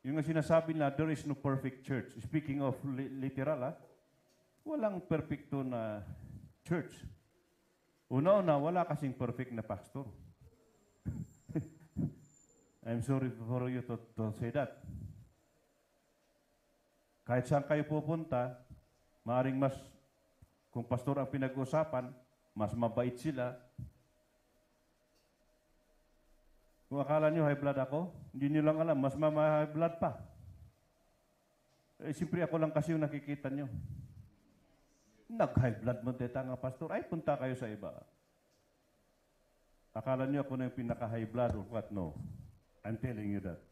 yung sinasabi na there is no perfect church. Speaking of literal, walang perfecto na church. Una-una, wala kasing perfect na pastor. I'm sorry for you to say that. Kahit saan kayo pupunta, maaring mas, kung pastor ang pinag-usapan, mas mabait sila. Kung akala nyo high blood ako, hindi nyo lang alam, mas high blood pa. Siyempre ako lang kasi yung nakikita nyo. Nag-high blood mo teta nga pastor, ay punta kayo sa iba. Akala nyo ako na yung pinaka-high blood or what? No. I'm telling you that.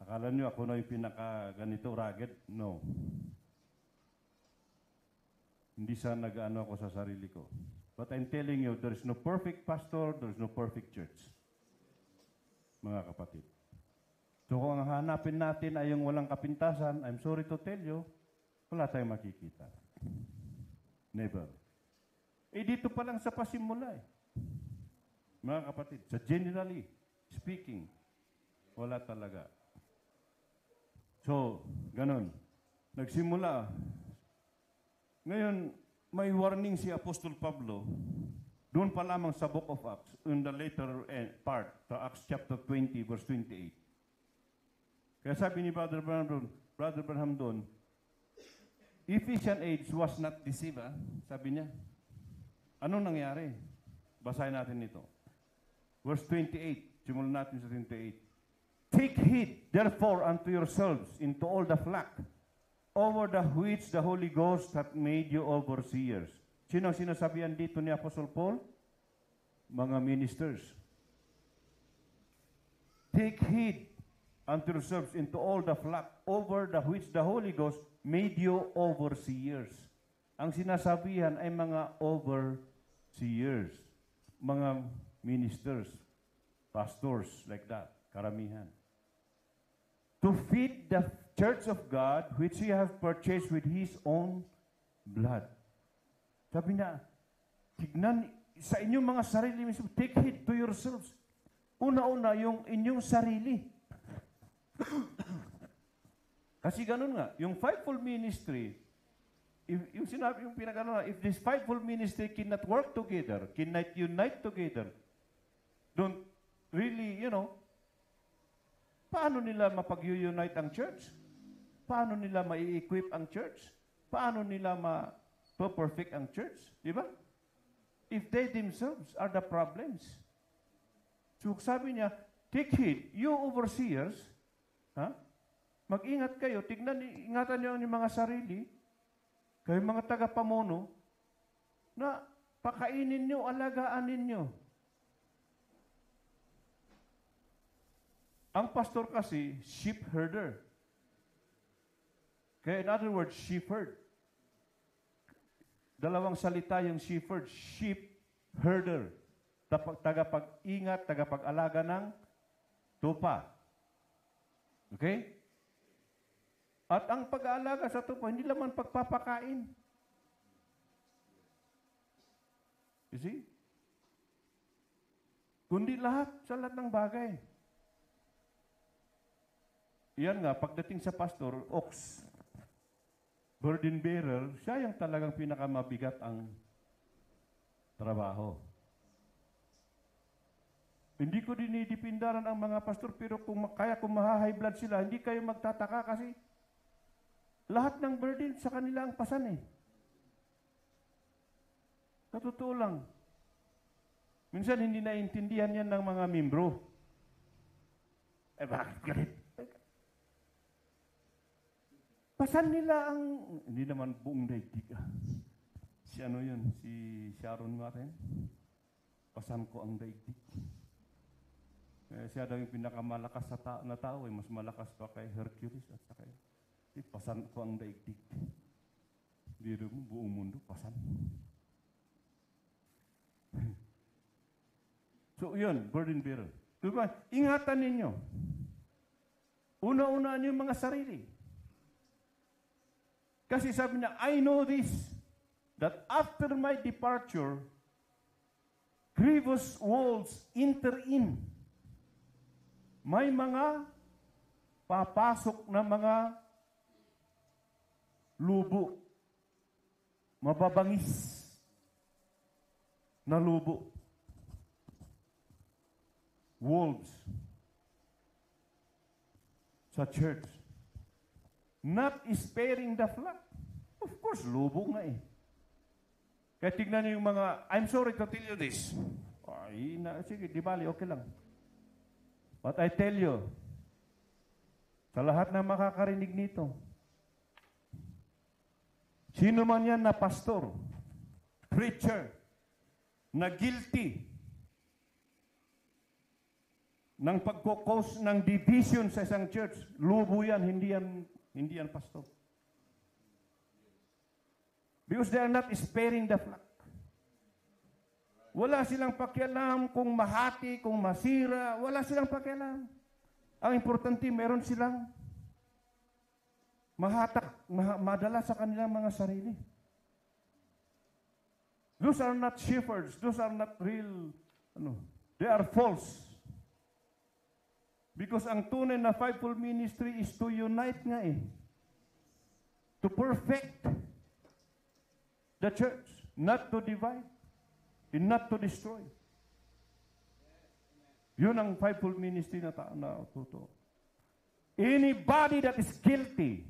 Akala nyo ako na yung pinaka-ganito, rugged? No. Hindi sa nag-ano ako sa sarili ko. But I'm telling you, there is no perfect pastor, there is no perfect church. Mga kapatid. So kung ang hanapin natin ay yung walang kapintasan, I'm sorry to tell you, wala tayong makikita. Never. Dito pa lang sa pasimula Mga kapatid, sa generally speaking, wala talaga. So, ganun. Nagsimula. Ngayon, may warning si Apostol Pablo doon pa lamang sa Book of Acts, in the later part, to Acts chapter 20, verse 28. Kaya sabi ni Brother Branham doon, Ephesian age was not deceived, sabi niya. Anong nangyari? Basahin natin ito. Verse 28, simulan natin sa 28. Take heed, therefore, unto yourselves, into all the flock, over the which the Holy Ghost hath made you overseers. Sino ang sinasabihan dito ni Apostle Paul? Mga ministers. Take heed unto yourselves into all the flock, over the which the Holy Ghost made you overseers. Ang sinasabihan ay mga overseers. Mga ministers, pastors, like that, karamihan. To feed the church of God, which He have purchased with His own blood. Sabi niya, tignan sa inyong mga sarili mismo, take heed to yourselves. Una-una, yung inyong sarili. Kasi ganun nga, yung fivefold ministry, yung sinabi, yung pinagano na, if this fivefold ministry cannot work together, cannot unite together, don't really, paano nila mapag-unite ang church? Paano nila ma-equip ang church? Paano nila perfect ang church? Di ba? If they themselves are the problems. So sabi niya, take heed, you overseers, mag-ingat kayo, ingatan niyo ang mga sarili, kayo mga taga-pamuno, na pakainin niyo, alagaan ninyo. Ang pastor kasi, sheep herder. Kaya in other words, shepherd. Dalawang salita yung shepherd, sheep herder. Tagapag-ingat, tagapag-alaga ng tupa. Okay? At ang pag-aalaga sa tupa, hindi naman pagpapakain. You see? Kundi lahat, sa lahat ng bagay. Yan nga, pagdating sa pastor, ox, burden bearer, siya yung talagang pinakamabigat ang trabaho. Hindi ko dinidipindaran ang mga pastor, pero kung maha-high blood sila, hindi kayo magtataka kasi lahat ng burden sa kanila ang pasan eh. Sa totoo lang. Minsan hindi naiintindihan yan ng mga membro. Bakit galit? Pasan nila ang, hindi naman buong daigdig. Si ano yun, si Sharon nga rin. Pasan ko ang daigdig. Siya daw yung pinakamalakas na tao, mas malakas pa kay Hercules at saka pasan ko ang daigdig. Biro mo, buong mundo, pasan. So yun, burden bearer. Diba? Ingatan ninyo. Una-unaan yung mga sarili. Kasi sabi niya, I know this, that after my departure, grievous wolves enter in. May mga papasok na mga lubo. Mababangis na lubo. Wolves sa church. Not sparing the flock. Of course, lubo nga eh. Kaya tignan niyo yung mga, I'm sorry to tell you this. Ay, sige, di bali, okay lang. But I tell you, sa lahat na makakarinig nito, sino man yan na pastor, preacher, na guilty ng pagkukos ng division sa isang church, lubo yan, hindi yan pastor. Because they are not sparing the flock. Wala silang pakialam kung mahati, kung masira, wala silang pakialam. Ang importante, meron silang madala sa kanilang mga sarili. Those are not shepherds. Those are not real, they are false. Because ang tunay na fivefold ministry is to unite nga eh. To perfect the church. Not to divide. And not to destroy. Yun ang fivefold ministry na totoo. Anybody that is guilty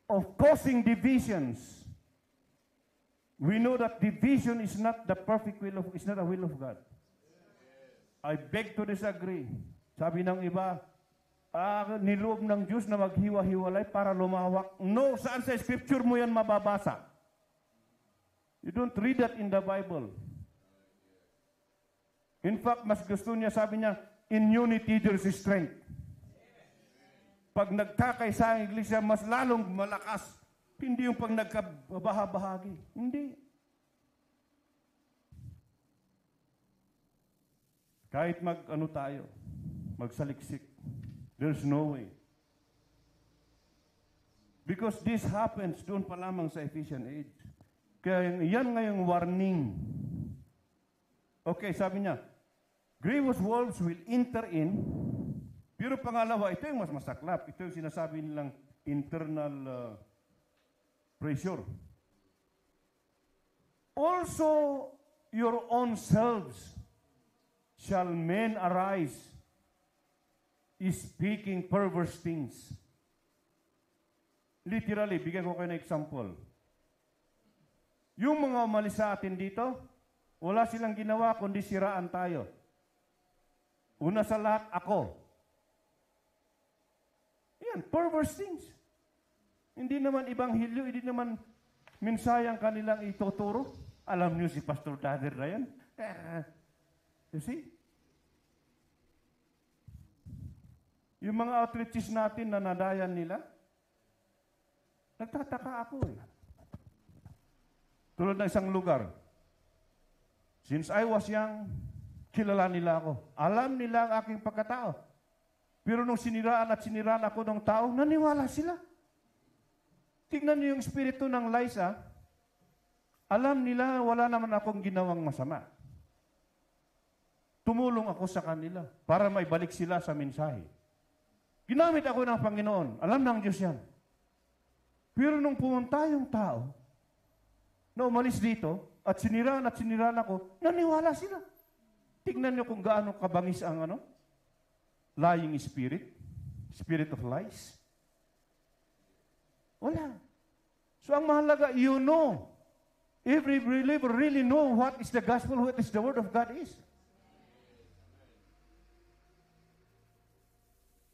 of causing divisions, we know that division is not the perfect will of, is not a will of God. I beg to disagree. Sabi ng iba, niloob ng Diyos na maghiwa-hiwalay para lumawak. No, saan sa scripture mo yan mababasa? You don't read that in the Bible. In fact, mas gusto niya, sabi niya, in unity there is strength. Pag nagkakaisa ang iglesia, mas lalong malakas. Hindi yung pag nagkabaha-bahagi. Hindi. Kahit magsaliksik, there's no way. Because this happens doon pa lamang sa Ephesian age. Kaya yan ngayong warning. Okay, sabi niya, grievous wolves will enter in. Pero pangalawa, ito yung mas masaklap. Ito yung sinasabi nilang internal pressure. Also, your own selves shall men arise, speaking perverse things. Literally, bigyan ko kayo ng example. Yung mga umalis sa atin dito, wala silang ginawa kundi siraan tayo. Una sa lahat, ako. Yan, perverse things. Hindi naman ibanghilyo, hindi naman minsayang kanilang ituturo. Alam niyo si Pastor Dader na yan. You see? Yung mga outreaches natin na nadayan nila, nagtataka ako eh. Tulad ng isang lugar. Since I was young, kilala nila ako. Alam nila ang aking pagkatao. Pero nung siniraan ako ng tao, naniwala sila. Tignan niyo yung espiritu ng Liza. Alam nila wala naman akong ginawang masama. Tumulong ako sa kanila para maibalik sila sa mensahe. Ginamit ako ng Panginoon. Alam ng Diyos yan. Pero nung pumunta yung tao, na umalis dito, at siniraan ako, naniwala sila. Tignan niyo kung gaano kabangis ang lying spirit, spirit of lies. Wala. So ang mahalaga, you know. Every believer really know what is the gospel, what is the word of God is.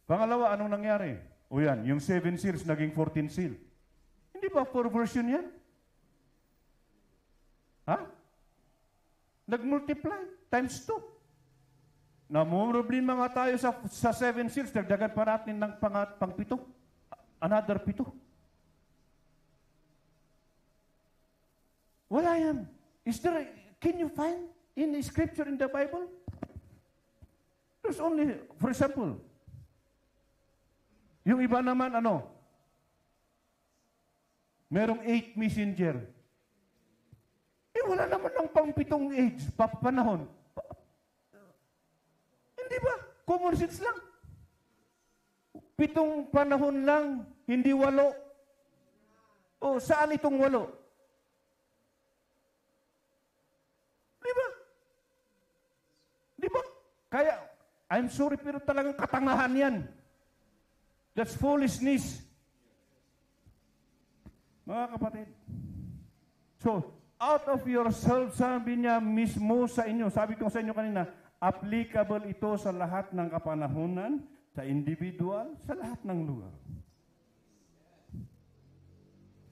Pangalawa, anong nangyari? O yan, yung 7 seals naging 14 seal. Hindi ba perversion yan? Ha? Nag-multiply times 2. Namumroblema nga tayo sa 7 seals, dagdagan pa natin ng pang-7. Another 7. Wala yan. Can you find in the scripture in the Bible? There's only, for example, yung iba naman, merong 8 messenger. Wala naman ng pang-7 age, panahon. Hindi ba? Common sense lang. 7 panahon lang, hindi 8. O, saan itong 8? Di ba? Kaya, I'm sorry, pero talagang katangahan yan. That's foolishness. Mga kapatid. So, out of yourself, sabi niya mismo sa inyo, sabi ko sa inyo kanina, applicable ito sa lahat ng kapanahunan, sa individual, sa lahat ng lugar.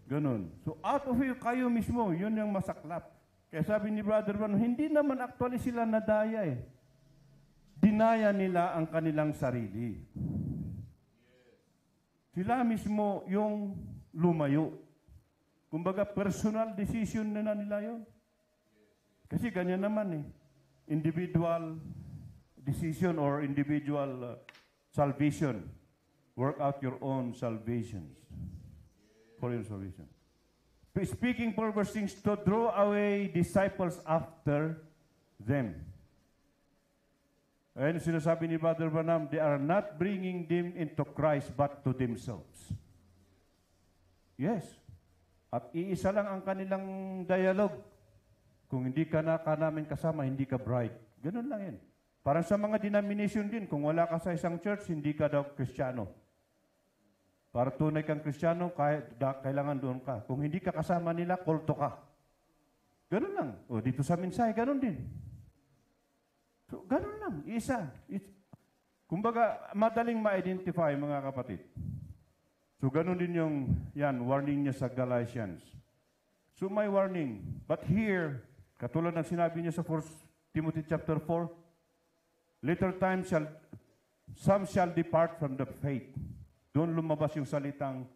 Ganun. So, out of you, kayo mismo, yun yung masaklap. Kaya sabi ni Brother Van, hindi naman actually sila nadaya eh. Dinaya nila ang kanilang sarili. Sila mismo yung lumayo. Kumbaga, personal decision na nila yun. Kasi ganyan naman eh. Individual decision or individual salvation. Work out your own salvations. For your salvation. Speaking perverse things to draw away disciples after them. Ayun sinasabi ni Brother Branham, they are not bringing them into Christ but to themselves. Yes. At iisa lang ang kanilang dialogue. Kung hindi ka namin kasama, hindi ka bride. Ganun lang yan. Parang sa mga denomination din, kung wala ka sa isang church, hindi ka daw Kristiyano. Para tunay kang Kristiyano, kailangan doon ka. Kung hindi ka kasama nila, kulto ka. Ganun lang. O dito sa mensahe, ganun din. So, ganun lang. Isa. Kumbaga, madaling ma-identify, mga kapatid. So, ganun din yung, warning niya sa Galatians. So, may warning. But here, katulad ng sinabi niya sa 1 Timothy chapter 4, later time some shall depart from the faith. Doon lumabas yung salitang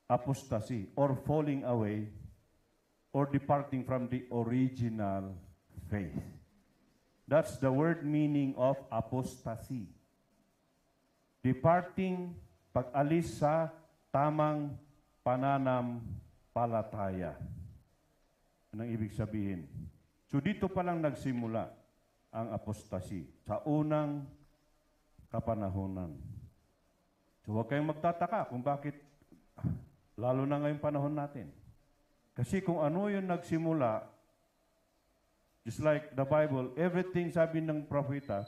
apostasy or falling away or departing from the original faith. That's the word meaning of apostasy. Departing, pag-alis sa tamang pananampalataya. Anong ibig sabihin? So dito pa lang nagsimula ang apostasy sa unang kapanahunan. So huwag kayong magtataka kung bakit, lalo na ngayong panahon natin. Kasi kung ano yung nagsimula, just like the Bible, everything sabi ng propeta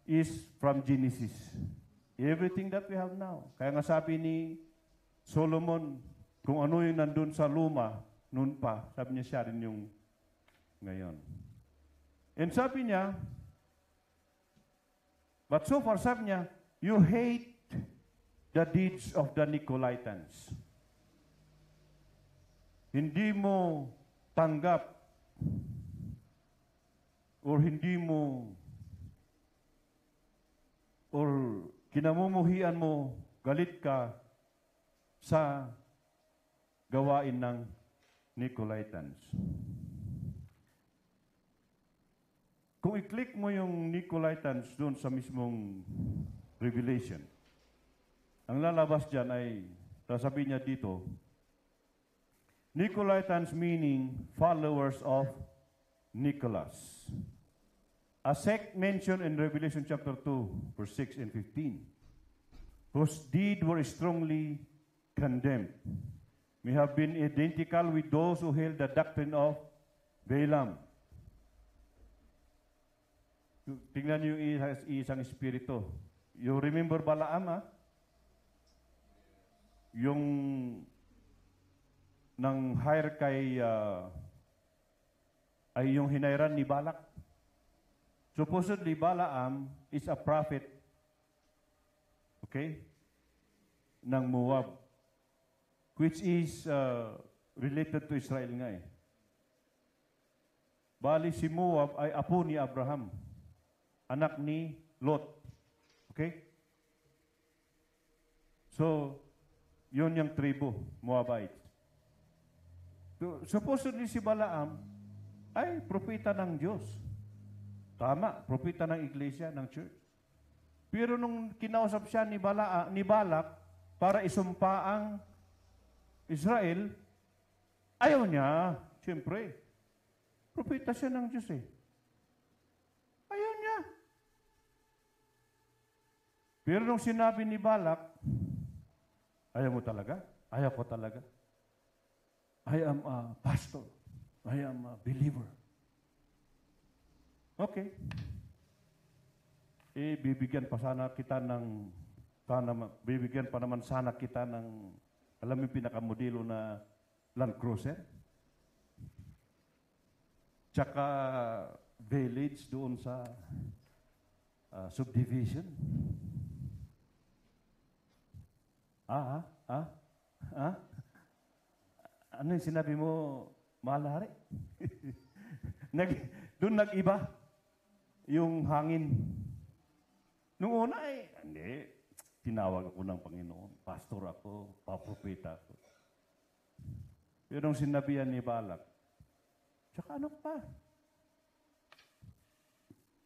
is from Genesis. Everything that we have now. Kaya nga sabi ni Solomon, kung ano yung nandun sa luma, noon pa, sabi niya siya rin yung ngayon. And sabi niya, but so far sabi niya, you hate the deeds of the Nicolaitans. Hindi mo tanggap or hindi mo or kinamumuhian mo, galit ka sa gawain ng Nicolaitans. Kung i-click mo yung Nicolaitans doon sa mismong Revelation, ang lalabas dyan ay, sasabihin niya dito, Nicolaitans meaning followers of Nicholas. A sect mentioned in Revelation chapter 2, verse 6 and 15, whose deeds were strongly condemned, may have been identical with those who held the doctrine of Balaam. Tingnan niyo yung isang espiritu. You remember Balaam, ha? Yung nang hire kay ay yung hinairan ni Balak. Supposedly, Balaam is a prophet, okay, ng Moab, which is related to Israel nga eh. Bali si Moab ay apo ni Abraham, anak ni Lot. Okay? So, yun yung tribo, Moabites. So, supposedly si Balaam ay propeta ng Diyos. Tama, propeta ng iglesia, ng church. Pero nung kinausap siya ni Balak para isumpa ang Israel, ayaw niya. Siyempre, propeta siya ng Diyos eh. Ayaw niya. Pero nung sinabi ni Balak, ayaw mo talaga? Ayaw ko talaga. I am a pastor. I am a believer. Okay. Bibigyan pa sana kita ng, bibigyan pa naman sana kita ng, alam mo yung pinakamodelo na Land Cruiser? Tsaka village doon sa subdivision. Ano yung sinabi mo, malari? Doon nag-iba yung hangin. Nung una hindi. Tinawag ako ng Panginoon. Pastor ako, papropeta ako. Pero nung sinabihan ni Balak, tsaka ano pa?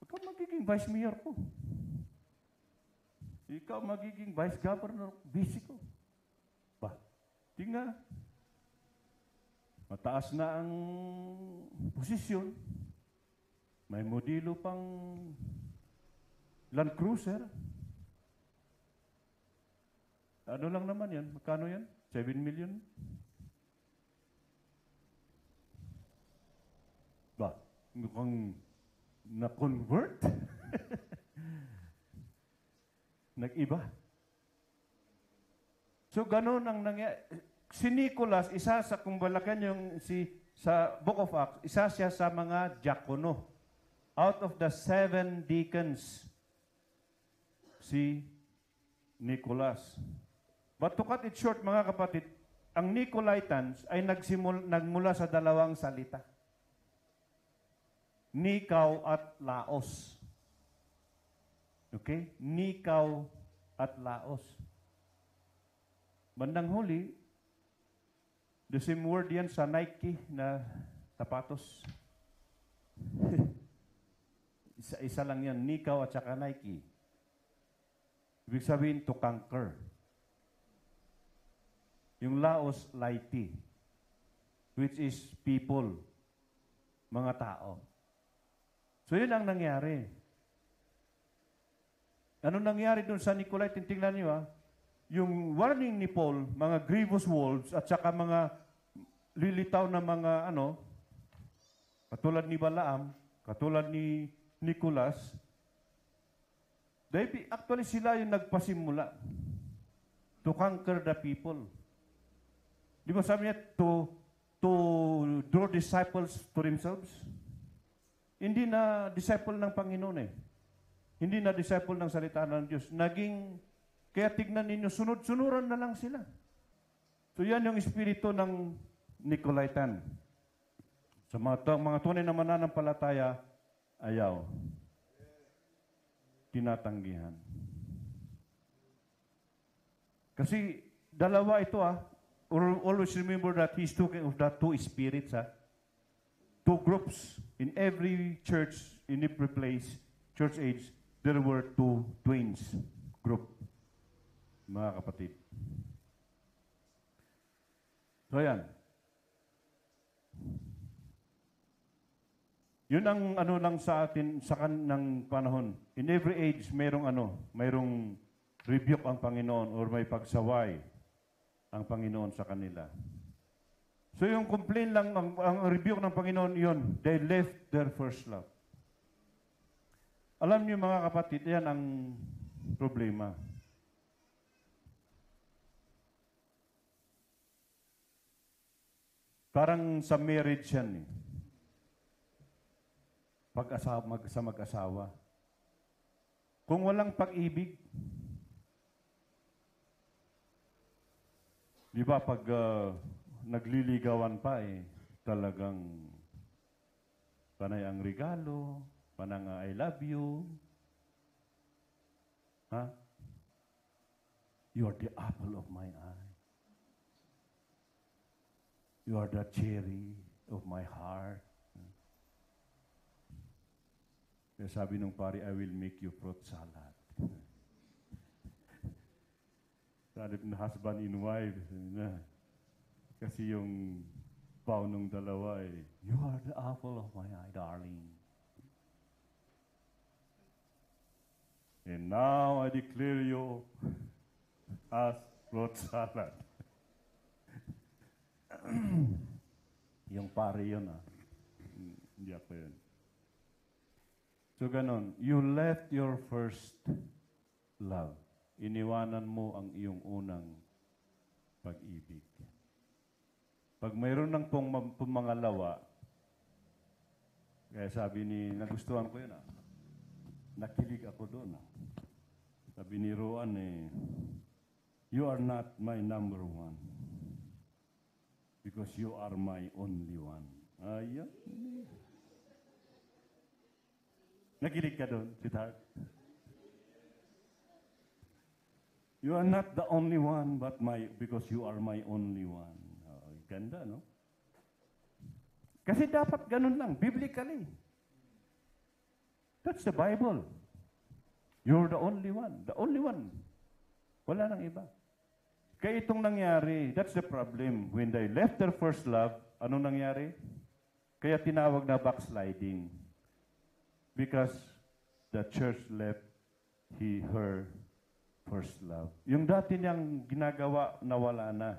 Ikaw magiging vice mayor ko. Ikaw magiging vice governor, busy ko. Ba, tingnan. Mataas na ang posisyon. May modelo pang Land Cruiser. Ano lang naman yan? Magkano yan? 7 million? Ba, mukhang na-convert? Nag-iba. So, ganun ang nangyari. Si Nicholas, isa sa kumbalakan yung sa Book of Acts, isa siya sa mga diakono. Out of the 7 deacons, si Nicholas. But to cut it short, mga kapatid, ang Nicolaitans ay nagmula sa dalawang salita. Nikaw at Laos. Okay? Nikaw at Laos. Bandang huli, the same word yan sa Nike na sapatos. Isa lang yan, Nikaw at saka Nike. Ibig sabihin, to conquer. Yung Laos, Laiti, which is people, mga tao. So yun ang nangyari. Ano nangyari dun sa Nicolaitan? Tingnan nyo yung warning ni Paul, mga grievous wolves at saka mga lilitaw na mga katulad ni Balaam, katulad ni Nicholas, actually sila yung nagpasimula to conquer the people. Di ba sabi niya, to draw disciples to themselves? Hindi na disciple ng Panginoon eh. Hindi na disciple ng salita ng Diyos. Kaya tignan ninyo, sunod-sunuran na lang sila. So yan yung espiritu ng Nicolaitan. Sa mga tunay na mananampalataya, ayaw. Tinatanggihan. Kasi dalawa ito Always remember that he's talking of the two spirits Two groups. In every church, in every place, church age, there were two twins group. Mga kapatid. So yan. Yun ang lang sa atin sa kanang panahon. In every age, mayroong rebuke ang Panginoon or may pagsaway ang Panginoon sa kanila. So yung complaint lang, ang rebuke ng Panginoon yun, they left their first love. Alam niyo mga kapatid, yan ang problema. Parang sa marriage yan mag-asawa. Kung walang pag-ibig, di ba pag nagliligawan pa talagang panay ang regalo, panang I love you. You are the apple of my eye. You are the cherry of my heart. Kaya sabi nung pari, I will make you fruit salad. Sabi ng husband and wife, kasi yung vow nung dalawa you are the apple of my eye, darling. And now I declare you as fruit salad. Yung pare yun Hindi ako yun. So ganon, you left your first love. Iniwanan mo ang iyong unang pag-ibig. Pag mayroon ng pumangalawa, kaya sabi nagustuhan ko yun nakilig ako doon Sabi ni Roan you are not my number one because you are my only one. Ayan. Nakilig ka doon, sweetheart? You are not the only one, but because you are my only one. Ganda, no? Kasi dapat ganun lang, biblically. That's the Bible. You're the only one. The only one. Wala nang iba. Kaya itong nangyari, that's the problem. When they left their first love, anong nangyari? Kaya tinawag na backsliding. Because the church left her first love. Yung dati niyang ginagawa, nawala na.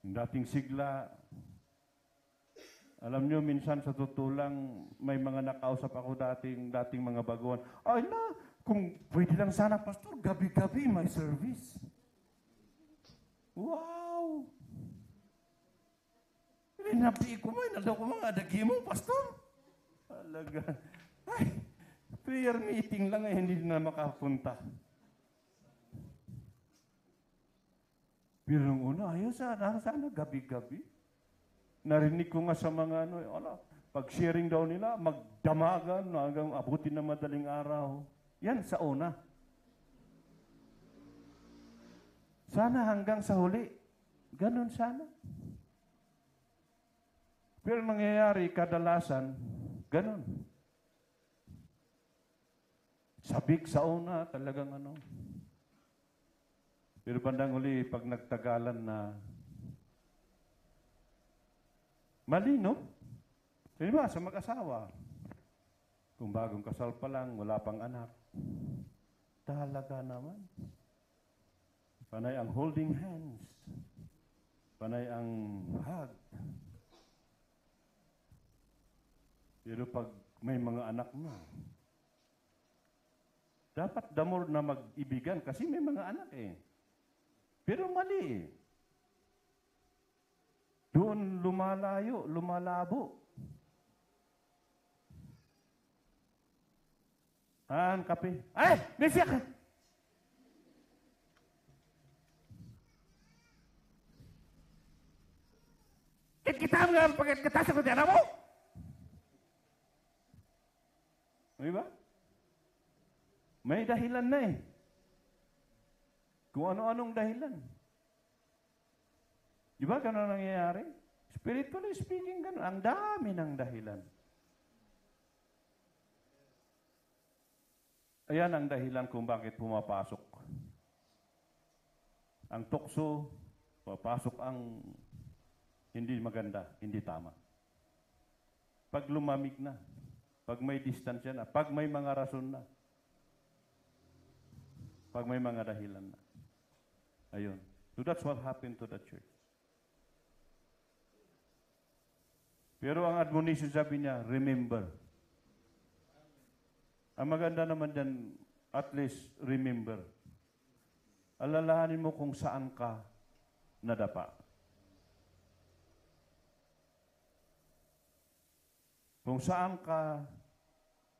Yung dating sigla, alam niyo, minsan sa tutulang, may mga nakausap ako dating mga baguhan. Ay na, kung pwede lang sana, Pastor, gabi-gabi may service. Wow! Nabi ko mo, nalaw ko mga adagi mo, Pastor. Talaga. Ay, prayer meeting lang hindi na makapunta. Pero nung una, ayaw sana gabi-gabi. Narinig ko nga sa mga pag sharing daw nila, magdamagan hanggang abutin na madaling araw. Yan sa una. Sana hanggang sa huli. Ganun sana. Pero nangyayari, kadalasan, ganun. Sabik sa una, talagang Pero bandang huli, pag nagtagalan na, mali, no? Di ba, sa mag-asawa, kung bagong kasal pa lang, wala pang anak, talaga naman. Panay ang holding hands. Panay ang hug. Pero pag may mga anak na, dapat the more na mag-ibigan kasi may mga anak Pero mali Doon lumalayo, lumalabo. Ang kape. Ay! Bisyak! Kita nga pagkatasa ko dyan mo! May ba? May dahilan na Kung ano-anong dahilan. Di ba gano'n nangyayari? Spiritually speaking, gano'n. Ang dami ng dahilan. Ayan ang dahilan kung bakit pumapasok. Ang tukso, papasok ang hindi maganda, hindi tama. Pag lumamig na, pag may distansya na, pag may mga rason na, pag may mga dahilan na. Ayun. So that's what happened to the church. Pero ang admonition sabi niya, remember. Ang maganda naman dyan, at least remember. Alalahanin mo kung saan ka nadapa. Kung saan ka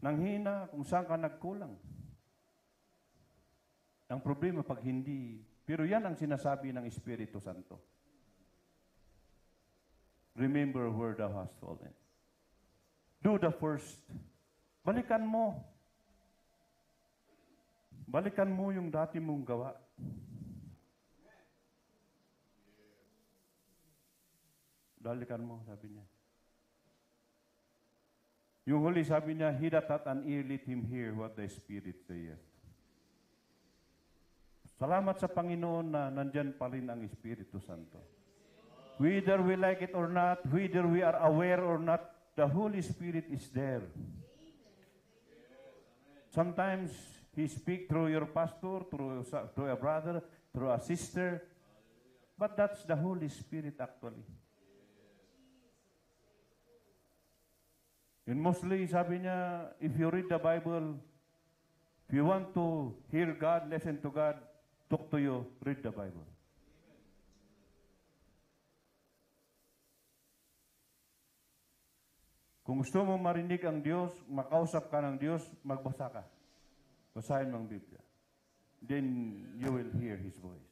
nanghina, kung saan ka nagkulang. Ang problema pag hindi, pero yan ang sinasabi ng Espiritu Santo. Remember where thou hast fallen. Do the first. Balikan mo. Balikan mo yung dati mong gawa. Balikan mo, sabi niya. Yung huli sabi niya, he that hath an ear, let him hear what the Spirit saith. Salamat sa Panginoon na nandyan pa rin ang Espiritu Santo. Whether we like it or not, whether we are aware or not, the Holy Spirit is there. Sometimes, He speaks through your pastor, through a brother, through a sister, but that's the Holy Spirit actually. And mostly, sabi niya, if you read the Bible, if you want to hear God, listen to God, talk to you, read the Bible. Kung gusto mo marinig ang Diyos, makausap ka ng Diyos, magbasa ka. Basahin mo ang Biblia. Then you will hear His voice.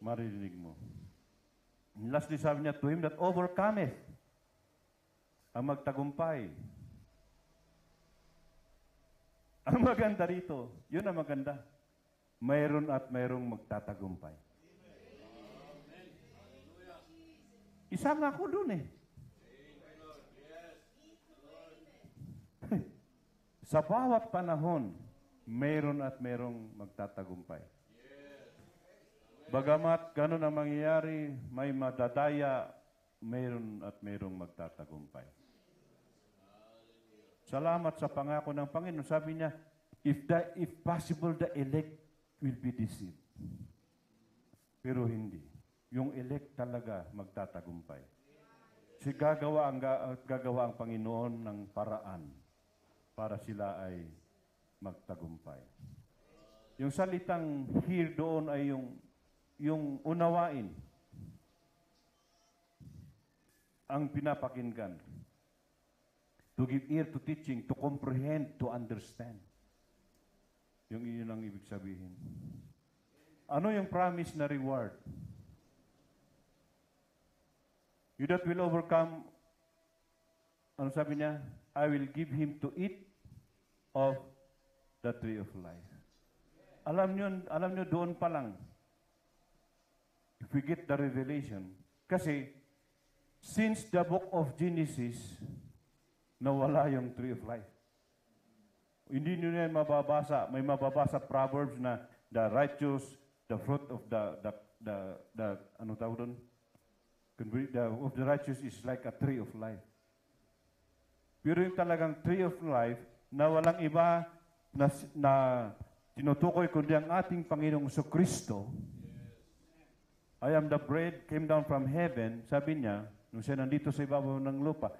Marinig mo. And lastly, sabi niya, to him that overcometh, ang magtagumpay. Ang maganda rito, yun ang maganda. Mayroon at mayroong magtatagumpay. Isa nga ako dun eh. Sa bawat panahon, mayroon at mayroong magtatagumpay. Bagamat ganun ang mangyayari, may madadaya, mayroon at mayroong magtatagumpay. Salamat sa pangako ng Panginoon. Sabi niya, if possible, the elect will be deceived. Pero hindi. Yung elect talaga magtatagumpay. Gagawa ang Panginoon ng paraan para sila ay magtagumpay. Yung salitang hear doon ay yung unawain ang pinapakinggan. To give ear to teaching, to comprehend, to understand. Yung iyon ang ibig sabihin. Ano yung promise na reward? You that will overcome, ano sabi niya? I will give him to eat of the tree of life. Alam nyo doon pa lang, if we get the revelation, kasi since the book of Genesis, nawala yung tree of life. Hindi nyo na mababasa. May mababasa Proverbs na the righteous, the fruit of the ano tawag doon? Of the righteous is like a tree of life. Pero yung talagang tree of life na walang iba na tinutukoy kundi ang ating Panginoong Kristo. I am the bread, came down from heaven. Sabi niya, nung siya nandito sa ibabaw ng lupa,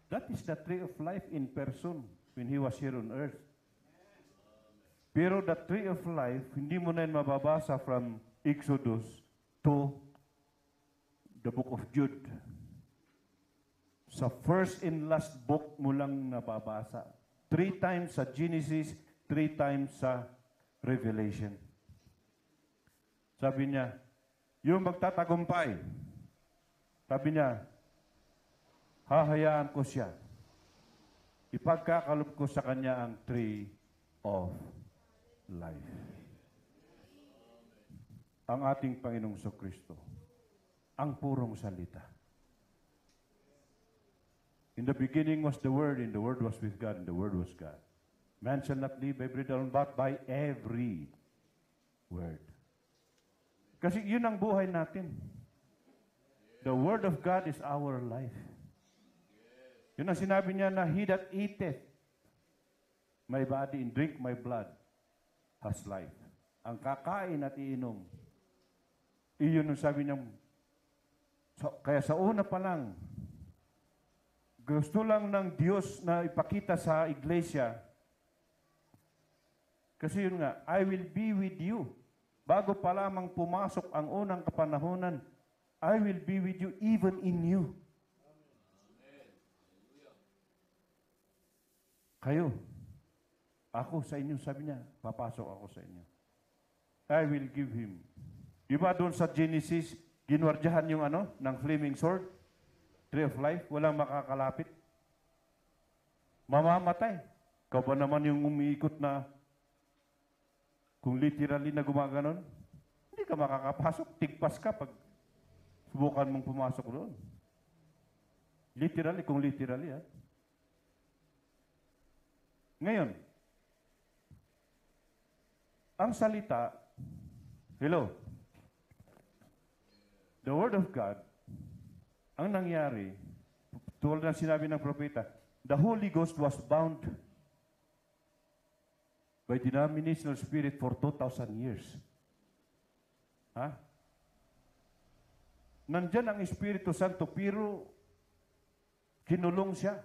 that is the tree of life in person when He was here on earth. Pero the tree of life, hindi mo na yun mababasa from Exodus to the book of Jude. Sa first and last book mo lang nababasa. 3 times sa Genesis, 3 times sa Revelation. Sabi niya, yung magtatagumpay, sabi niya, hahayaan ko siya. Ipagkakalob ko sa kanya ang tree of life. ang ating Panginoong Kristo, ang purong salita. In the beginning was the Word, and the Word was with God, and the Word was God. Man shall not live by bread alone, but by every word. Kasi yun ang buhay natin. The Word of God is our life. Yun ang sinabi niya na, he that eateth my body and drink my blood has life. Ang kakain at iinom, iyon ang sabi niya. Kaya sa una pa lang, gusto lang ng Diyos na ipakita sa iglesia, kasi yun nga, I will be with you. Bago pa lamang pumasok ang unang kapanahunan, I will be with you even in you. Kayo, ako sa inyo, sabi niya, papasok ako sa inyo. I will give him. Di ba doon sa Genesis, ginwardyahan yung ng flaming sword? Tree of life, walang makakalapit. Mamamatay. Ikaw ba naman yung umiikot na, kung literally na gumaganon, hindi ka makakapasok, tigpas ka pag subukan mong pumasok doon. Literally, kung literally, ha? Ngayon, ang salita, hello, the Word of God, ang nangyari, tulad ng sinabi ng propeta, the Holy Ghost was bound by denominational spirit for 2,000 years. Ha? Nandyan ang Espiritu Santo, pero kinulong siya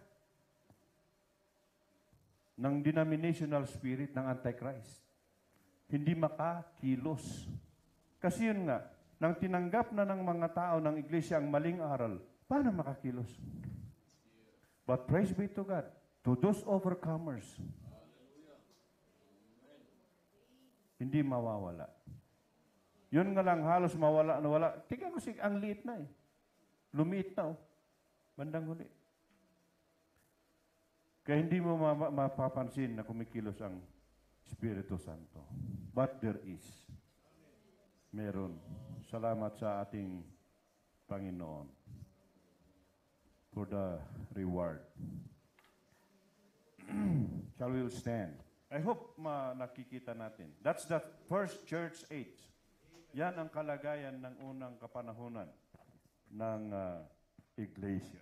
ng denominational spirit ng Antichrist. Hindi makakilos. Kasi yun nga, nang tinanggap na ng mga tao ng iglesia ang maling aral, paano makakilos? But praise be to God, to those overcomers, hindi mawawala. Yun nga lang, halos mawala na wala. Tingnan ko ang liit na eh. Lumiit na oh. Bandang huli. Kaya hindi mo mapapansin na kumikilos ang Espiritu Santo. But there is. Meron. Salamat sa ating Panginoon for the reward. Shall we stand? I hope nakikita natin. That's the first church age. Yan ang kalagayan ng unang kapanahunan ng iglesia.